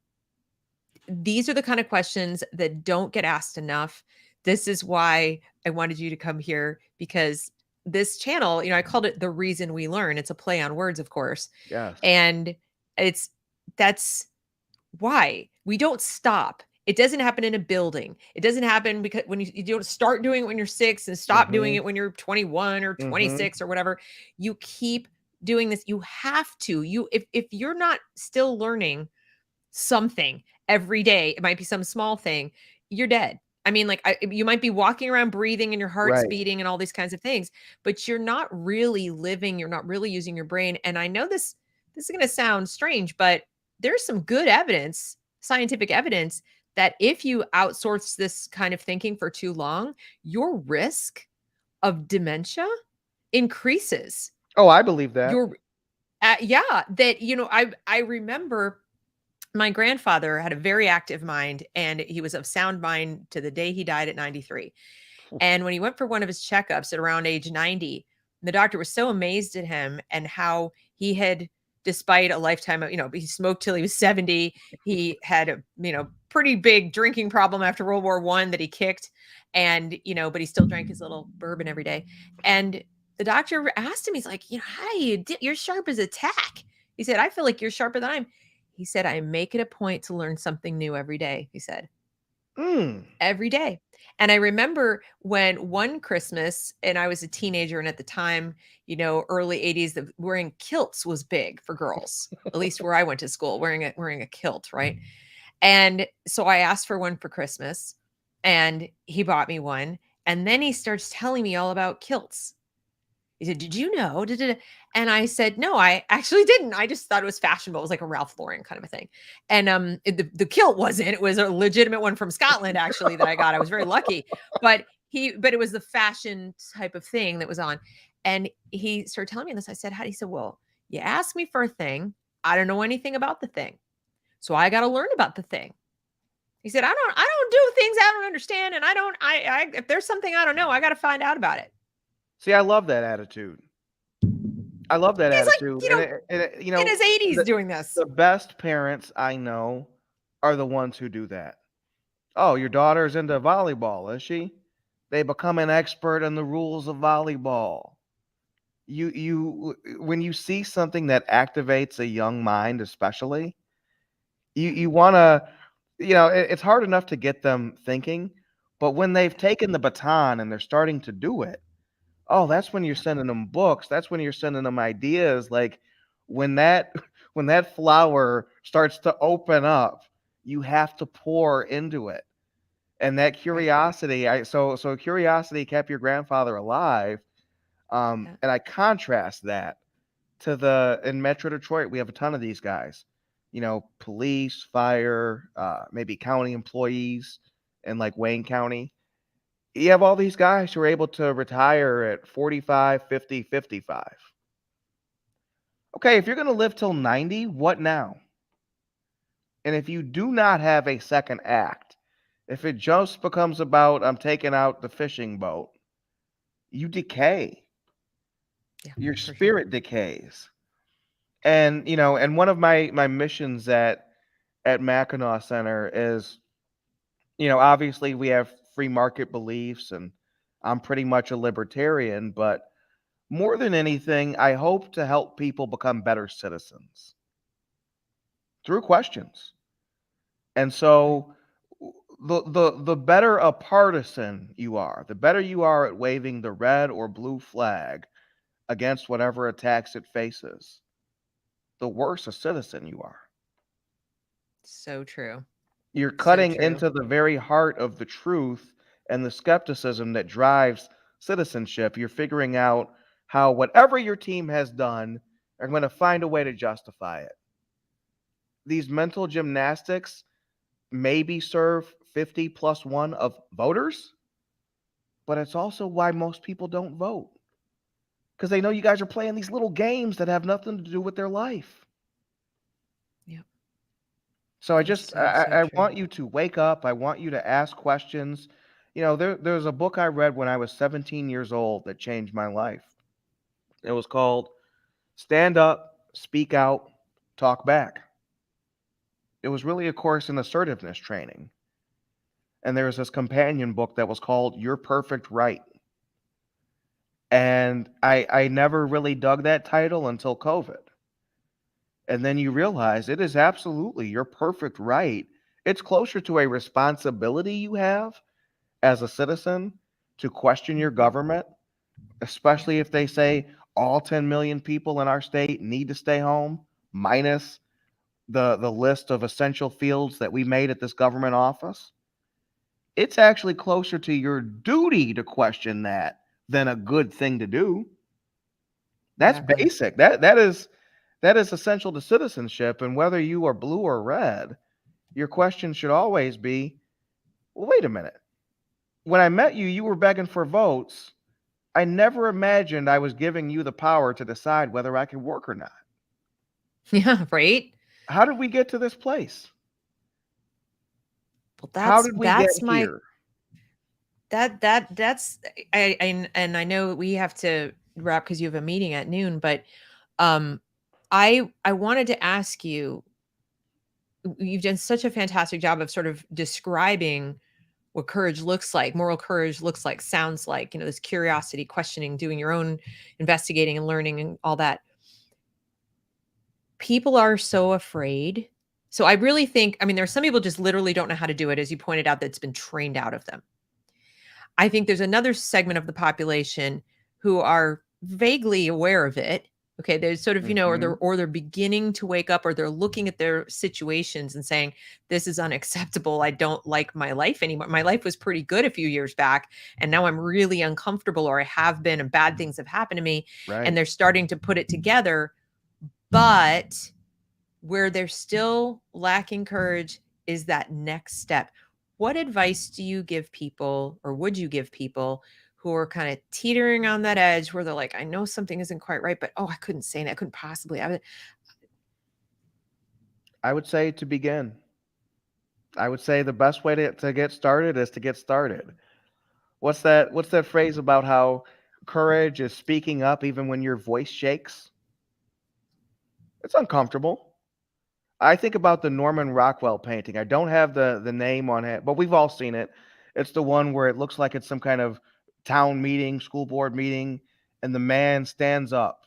these are the kind of questions that don't get asked enough. This is why I wanted you to come here because this channel, I called it The Reason We Learn. It's a play on words, of course. Yes. And it's that's why we don't stop It doesn't happen in a building. It doesn't happen because when you don't start doing it when you're 6 and stop doing Mm-hmm. it when you're 21 or Mm-hmm. 26 or whatever. You keep doing this. You have to. If you're not still learning something every day, it might be some small thing, you're dead. I mean, like you might be walking around breathing and your heart's Right. beating and all these kinds of things, but you're not really living, you're not really using your brain. And I know this is going to sound strange, but there's some good evidence, scientific evidence that if you outsource this kind of thinking for too long, your risk of dementia increases. Oh, I believe that. Your yeah, that I remember my grandfather had a very active mind and he was of sound mind to the day he died at 93. And when he went for one of his checkups at around age 90, the doctor was so amazed at him and how he had, despite a lifetime of, he smoked till he was 70. He had a, pretty big drinking problem after World War I that he kicked. And, but he still drank his little bourbon every day. And the doctor asked him, he's like, how do you're sharp as a tack. He said, I feel like you're sharper than I'm. He said, I make it a point to learn something new every day. He said, Mm. every day. And I remember when one Christmas, and I was a teenager, and at the time, early 80s, wearing kilts was big for girls, at least where I went to school, wearing a kilt, right? And so I asked for one for Christmas, and he bought me one. And then he starts telling me all about kilts. He said, did you know? And I said, no, I actually didn't. I just thought it was fashionable. It was like a Ralph Lauren kind of a thing. And the kilt wasn't. It was a legitimate one from Scotland, actually, that I got. I was very lucky. But it was the fashion type of thing that was on. And he started telling me this. I said, how? He said, well, you asked me for a thing. I don't know anything about the thing. So I got to learn about the thing. He said, I don't do things I don't understand. And if there's something I don't know, I got to find out about it. See, I love that attitude. I love that He's like, attitude. And in his 80s doing this. the best parents I know are the ones who do that. Oh, your daughter's into volleyball, is she? They become an expert in the rules of volleyball. When you see something that activates a young mind, especially, you want to, it's hard enough to get them thinking, but when they've taken the baton and they're starting to do it, oh, that's when you're sending them books. That's when you're sending them ideas. Like when that when that flower starts to open up, you have to pour into it. And that Right. curiosity, so curiosity kept your grandfather alive. Yeah. And I contrast that to in Metro Detroit, we have a ton of these guys. Police, fire, maybe county employees in like Wayne County. You have all these guys who are able to retire at 45, 50, 55. Okay, if you're going to live till 90, what now? And if you do not have a second act, if it just becomes about I'm taking out the fishing boat, you decay. Yeah, Your for sure. spirit decays. And one of my missions at Mackinac Center is, obviously we have free market beliefs and I'm pretty much a libertarian, but more than anything, I hope to help people become better citizens through questions. And Right. so the better a partisan you are, the better you are at waving the red or blue flag against whatever attacks it faces, the worse a citizen you are. So true. You're So cutting true. into the very heart of the truth and the skepticism that drives citizenship. You're figuring out how whatever your team has done, are going to find a way to justify it. These mental gymnastics maybe serve 50 plus one of voters, but it's also why most people don't vote because they know you guys are playing these little games that have nothing to do with their life. Yep. So It's so, so I true. want you to wake up. I want you to ask questions. There's a book I read when I was 17 years old that changed my life. It was called Stand Up, Speak Out, Talk Back. It was really a course in assertiveness training. And there was this companion book that was called Your Perfect Right. And I never really dug that title until COVID. And then you realize it is absolutely your perfect right It's closer to a responsibility you have as a citizen to question your Mhm. government, Right. especially if they say all 10 million people in our state need to stay home, minus the list of essential fields that we made at this government office. It's actually closer to your duty to question that than a good thing to do. That's Exactly. basic. That is essential to citizenship. And whether you are blue or red, your question should always be, well, wait a minute. When I met you, you were begging for votes. I never imagined I was giving you the power to decide whether I could work or not. Yeah, right? How did we get to this place? Well, How that's did we get that's my here? that's and I know we have to wrap because you have a meeting at noon, but um I wanted to ask you, you've done such a fantastic job of sort of describing what courage looks like, moral courage looks like, sounds like, this curiosity, questioning, doing your own investigating and learning and all that. People are so afraid. So I really think, I mean, there are some people just literally don't know how to do it, as you pointed out, that's been trained out of them. I think there's another segment of the population who are vaguely aware of it. Okay, there's sort of, or Hmm. they're beginning to wake up, or they're looking at their situations and saying, "This is unacceptable. I don't like my life anymore. My life was pretty good a few years back, and now I'm really uncomfortable, or I have been, and bad things have happened to me." And Right. they're starting to put it together, but where they're still lacking courage is that next step. What advice do you give people, or would you give people who are kind of teetering on that edge where they're like, I know something isn't quite right, but oh, I couldn't say it. I couldn't possibly have it. I would say to begin. I would say the best way to get started is to get started. What's that phrase about how courage is speaking up even when your voice shakes? It's uncomfortable. I think about the Norman Rockwell painting. I don't have the name on it, but we've all seen it. It's the one where it looks like it's some kind of town meeting, school board meeting, and the man stands up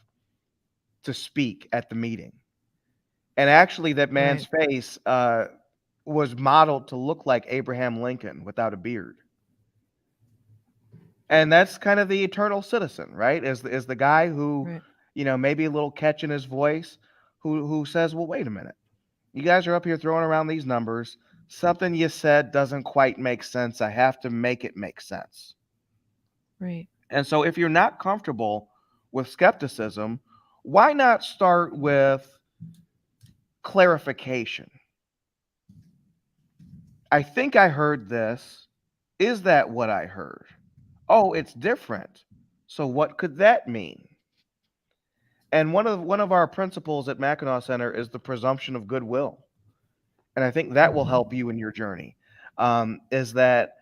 to speak at the meeting. And actually, that man's Right, face was modeled to look like Abraham Lincoln without a beard. And that's kind of the eternal citizen, right? Is the guy who, right, maybe a little catch in his voice, who says, "Well, wait a minute. You guys are up here throwing around these numbers. Something you said doesn't quite make sense. I have to make it make sense." right. And so if you're not comfortable with skepticism, why not start with clarification? I think I heard this. Is that what I heard? Oh, it's different. So what could that mean? And one of our principles at Mackinac Center is the presumption of goodwill, and I think that will Hmm. help you in your journey. Is that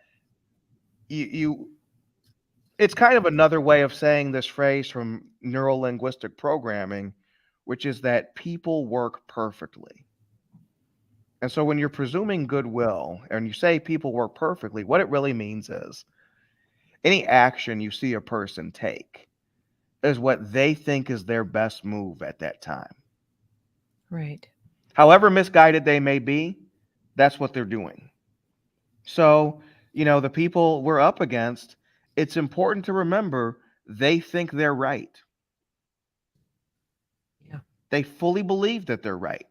you? It's kind of another way of saying this phrase from neuro linguistic programming, which is that people work perfectly. And so when you're presuming goodwill and you say people work perfectly, what it really means is any action you see a person take is what they think is their best move at that time. Right. However misguided they may be, that's what they're doing. So, the people we're up against, it's important to remember they think they're right. Yeah. They fully believe that they're right.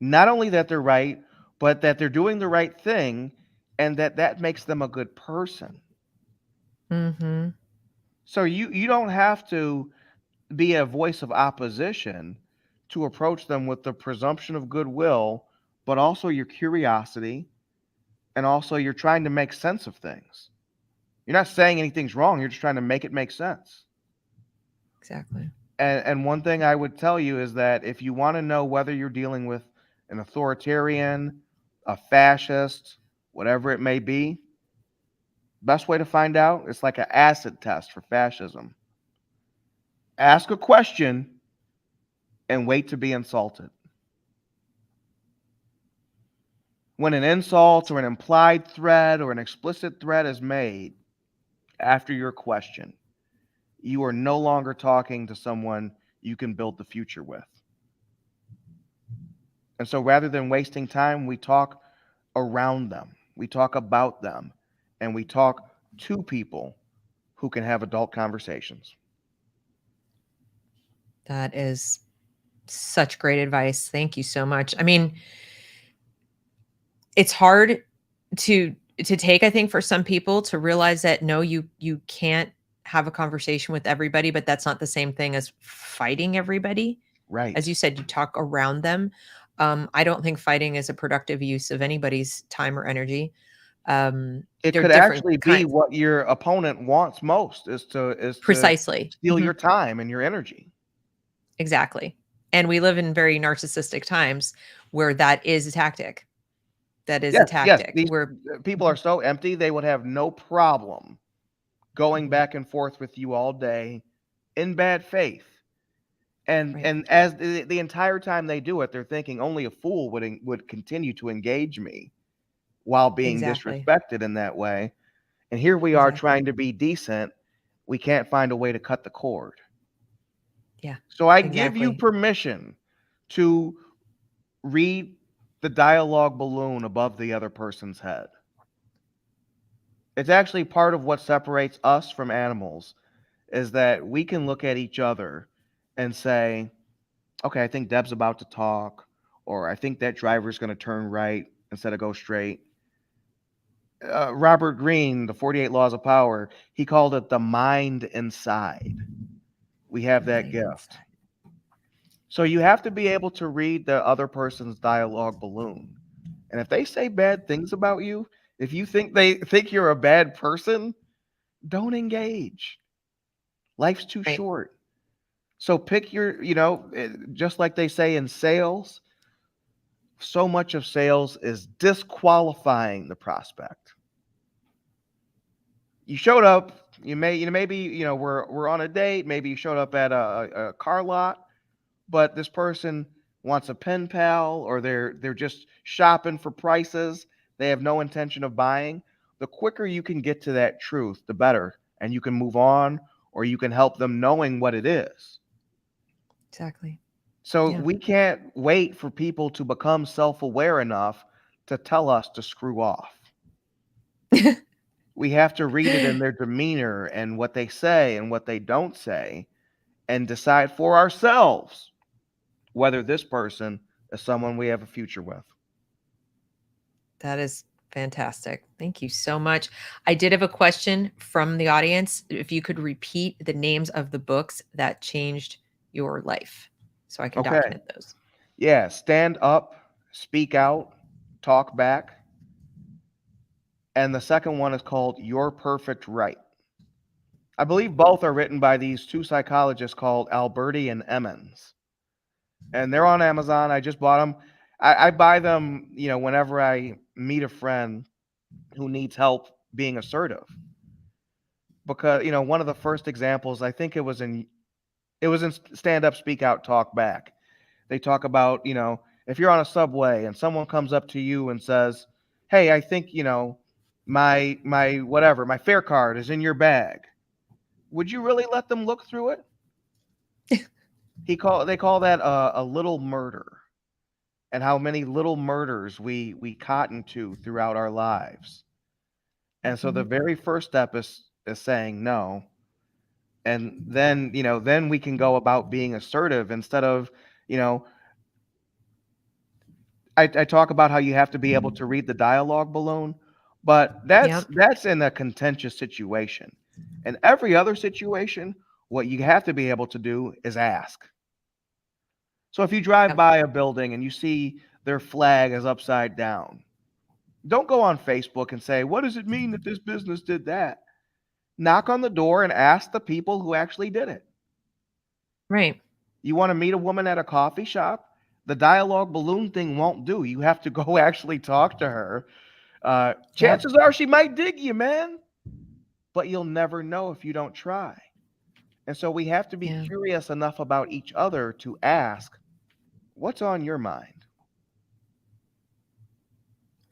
Not only that they're right, but that they're doing the right thing and that makes them a good person. Hmm. So you don't have to be a voice of opposition to approach them with the presumption of goodwill, but also your curiosity and also you're trying to make sense of things. You're not saying anything's wrong, you're just trying to make it make sense. Exactly. And one thing I would tell you is that if you want to know whether you're dealing with an authoritarian, a fascist, whatever it may be, best way to find out, it's like an acid test for fascism. Ask a question and wait to be insulted. When an insult or an implied threat or an explicit threat is made after your question, you are no longer talking to someone you can build the future with. And so rather than wasting time, we talk around them. We talk about them, and we talk to people who can have adult conversations. That is such great advice. Thank you so much. I mean, it's hard to take, I think, for some people to realize that no, you can't have a conversation with everybody, but that's not the same thing as fighting everybody. Right. As you said, you talk around them. I don't think fighting is a productive use of anybody's time or energy. It There are could different actually be kinds. what your opponent wants most is to Precisely. steal Mhm. your time and your energy. Exactly. And we live in very narcissistic times where that is a tactic. That is a Yes, yes, tactic these where people Mhm, are so empty, they would have no problem going mhm, back and forth with you all day in bad faith. And right. and as the entire time they do it, they're thinking only a fool would continue to engage me while being Exactly. disrespected in that way. And here we are Exactly. trying to be decent. We can't find a way to cut the cord. Yeah. So I give you Exactly. permission to read the dialogue balloon above the other person's head. It's actually part of what separates us from animals is that we can look at each other and say, okay, I think Deb's about to talk, or I think that driver's going to turn right instead of go straight. Robert Greene, the 48 Laws of Power, he called it the mind inside. We The have that mind gift. inside. So you have to be able to read the other person's dialogue balloon. And if they say bad things about you, if you think they think you're a bad person, don't engage. Life's too Right. short. So pick your, just like they say in sales, so much of sales is disqualifying the prospect. You showed up, maybe, we're on a date, maybe you showed up at a car lot, but this person wants a pen pal or they're just shopping for prices. They have no intention of buying. The quicker you can get to that truth, the better, and you can move on or you can help them knowing what it is. Exactly. So Yeah. we can't wait for people to become self-aware enough to tell us to screw off. We have to read it in their demeanor and what they say and what they don't say and decide for ourselves whether this person is someone we have a future with. That is fantastic. Thank you so much. I did have a question from the audience. If you could repeat the names of the books that changed your life so I can Okay. document those. Yeah. Stand up, speak out, talk back. And the second one is called Your Perfect Right. I believe both are written by these two psychologists called Alberti and Emmons. And they're on Amazon. I just bought them. I buy them, whenever I meet a friend who needs help being assertive. Because, one of the first examples, I think it was in Stand Up, Speak Out, Talk Back. They talk about, if you're on a subway and someone comes up to you and says, "Hey, I think, my whatever, my fare card is in your bag." Would you really let them look through it? They call that a little murder, and how many little murders we cotton to throughout our lives. And so the Mhm. very first step is saying no, and then we can go about being assertive instead of, you know, I talk about how you have to be able to read the dialogue balloon, but that's Yep. that's in a contentious situation. In every other situation, what you have to be able to do is ask. So if you drive Yep. by a building and you see their flag is upside down, don't go on Facebook and say, "What does it mean that this business did that?" Knock on the door and ask the people who actually did it. Right. You want to meet a woman at a coffee shop? The dialogue balloon thing won't do. You have to go actually talk to her. Yep. Chances are she might dig you, man, but you'll never know if you don't try. And so we have to be Yeah. curious enough about each other to ask, what's on your mind?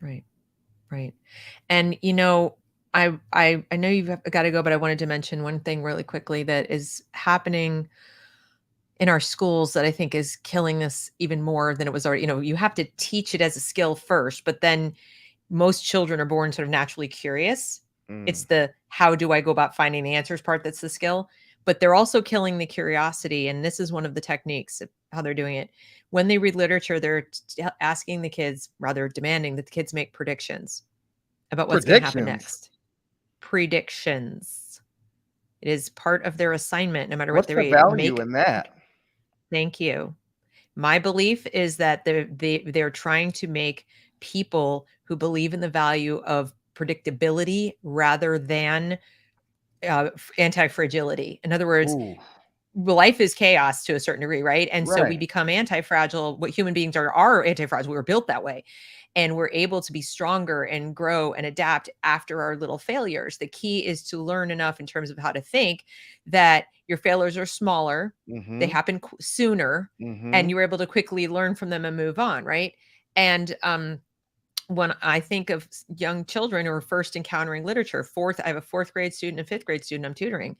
Right. Right. And I know you've got to go, but I wanted to mention one thing really quickly that is happening in our schools that I think is killing this even more than it was already. You have to teach it as a skill first, but then most children are born sort of naturally curious. It's Mm. the how do I go about finding the answers part that's the skill, but they're also killing the curiosity. And this is one of the techniques of how they're doing it. When they read literature, they're asking the kids, rather demanding that the kids make predictions about what's going to happen Predictions. next. Predictions. It is part of their assignment, no matter what What's they the read. value in that? Thank you. My belief is that they're trying to make people who believe in the value of predictability rather than anti-fragility. In other words, Ooh, life is chaos to a certain degree, right? And so we right. become anti-fragile. What human beings are anti-fragile. We were built that way. And we're able to be stronger and grow and adapt after our little failures. The key is to learn enough in terms of how to think that your failures are smaller, they Mm-hmm. happen sooner, Mm-hmm. and you're able to quickly learn from them and move on, right? And when I think of young children who are first encountering literature, I have a fourth grade student and fifth grade student I'm tutoring.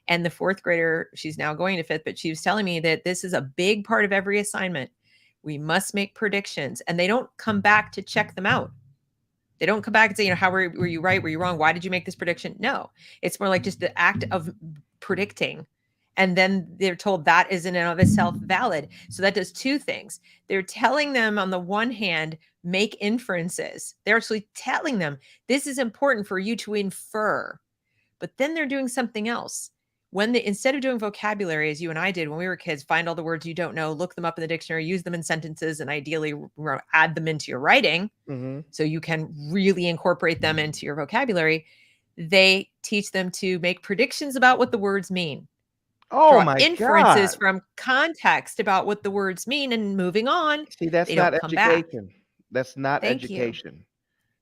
And the fourth grader, she's now going to fifth, but she was telling me that this is a big part of every assignment. We must make predictions, and they don't come back to check them out. They don't come back and say, how were you right? Were you wrong? Why did you make this prediction? No, it's more like just the act of predicting. And then they're told that is in and of itself valid. So that does two things. They're telling them, on the one hand, make inferences. They're actually telling them this is important for you to infer. But then they're doing something else. When they, instead of doing vocabulary as you and I did when we were kids, find all the words you don't know, look them up in the dictionary, use them in sentences, and ideally add them into your writing Mm-hmm. so you can really incorporate them into your vocabulary. They teach them to make predictions about what the words mean, Oh draw my inferences God. from context about what the words mean, and moving on. See, that's They not don't come back. education. That's not Thank you. education.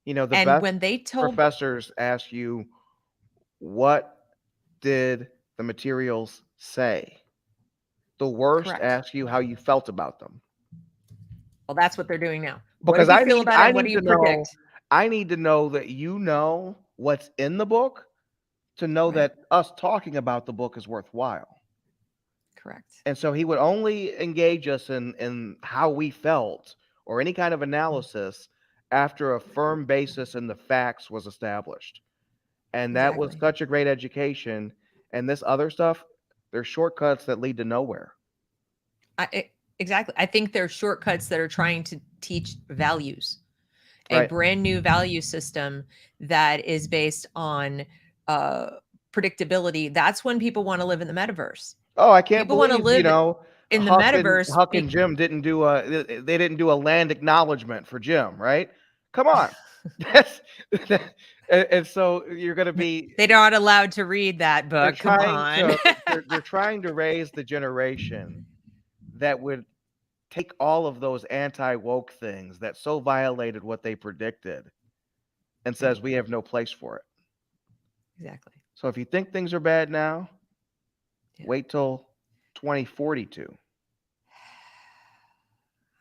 You know, the And best when they told, professors ask you, what did the materials say? The worst correct. ask you how you felt about them. Well, that's what they're doing now. What Because did you feel about it? I And what do need you to know predict? I need to know that you know what's in the book to know Right. that us talking about the book is worthwhile. Correct. And so he would only engage us in how we felt or any kind of analysis after a firm basis in the facts was established. And that was Exactly. such a great education. And this other stuff, there's shortcuts that lead to nowhere. Exactly. I think they're shortcuts that are trying to teach values, a Right. brand new value system that is based on uh, predictability. That's when people want to live in the metaverse. Oh, I can't People want to believe, live in the metaverse. Huck and Jim didn't do they didn't do a land acknowledgement for Jim, right? Come on. That's and so you're gonna be They're not allowed to read that they're book. Come trying on. to they're trying to raise the generation that would take all of those anti-woke things that so violated what they predicted and Right. says we have no place for it. Exactly. So if you think things are bad now, Yeah. wait till 2042.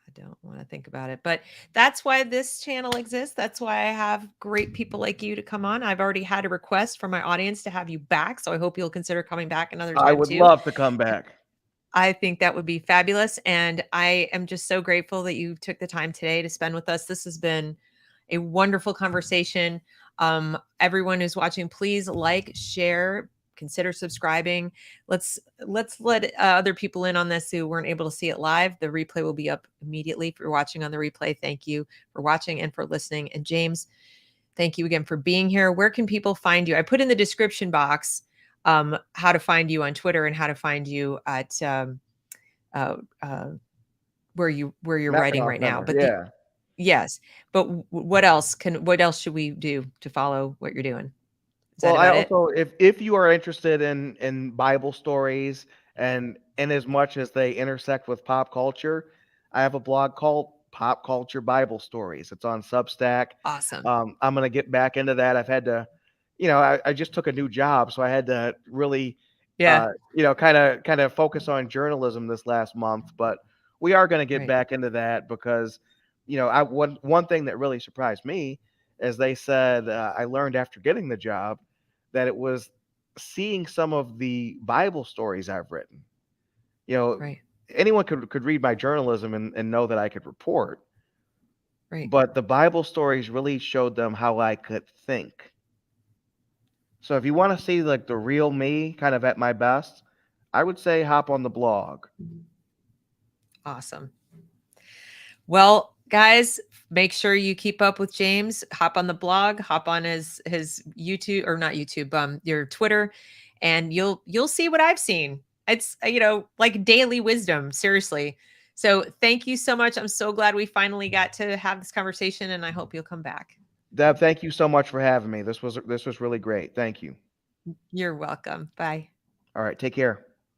I don't want to think about it, but that's why this channel exists. That's why I have great people like you to come on. I've already had a request from my audience to have you back, so I hope you'll consider coming back another I time would too. love to come back. I think that would be fabulous, and I am just so grateful that you took the time today to spend with us. This has been a wonderful conversation. Everyone who's watching, please like, share, consider subscribing. Let's let other people in on this who weren't able to see it live. The replay will be up immediately. If you're watching on the replay, thank you for watching and for listening. And James, thank you again for being here. Where can people find you? I put in the description box how to find you on Twitter and how to find you at uh, uh, where you're writing Mackinac right now. Center, But yeah. yes, but what else should we do to follow what you're doing? Is that Well, I about it? also, if you are interested in Bible stories and in as much as they intersect with pop culture, I have a blog called Pop Culture Bible Stories. It's on Substack. Awesome. I'm gonna get back into that. I've had to, I just took a new job, so I had to really, Yeah. kind of focus on journalism this last month. But we are gonna get Right. back into that because, one thing that really surprised me as they said, I learned after getting the job that it was seeing some of the Bible stories I've written. You know, Right. anyone could read my journalism and know that I could report, Right. but the Bible stories really showed them how I could think. So if you want to see like the real me kind of at my best, I would say hop on the blog. Awesome. Well, guys, make sure you keep up with James. Hop on the blog, hop on his YouTube, or not YouTube, your Twitter, and you'll see what I've seen. It's like daily wisdom, seriously. So thank you so much. I'm so glad we finally got to have this conversation, and I hope you'll come back. Deb, thank you so much for having me. This was really great. Thank you. You're welcome. Bye. All right, take care.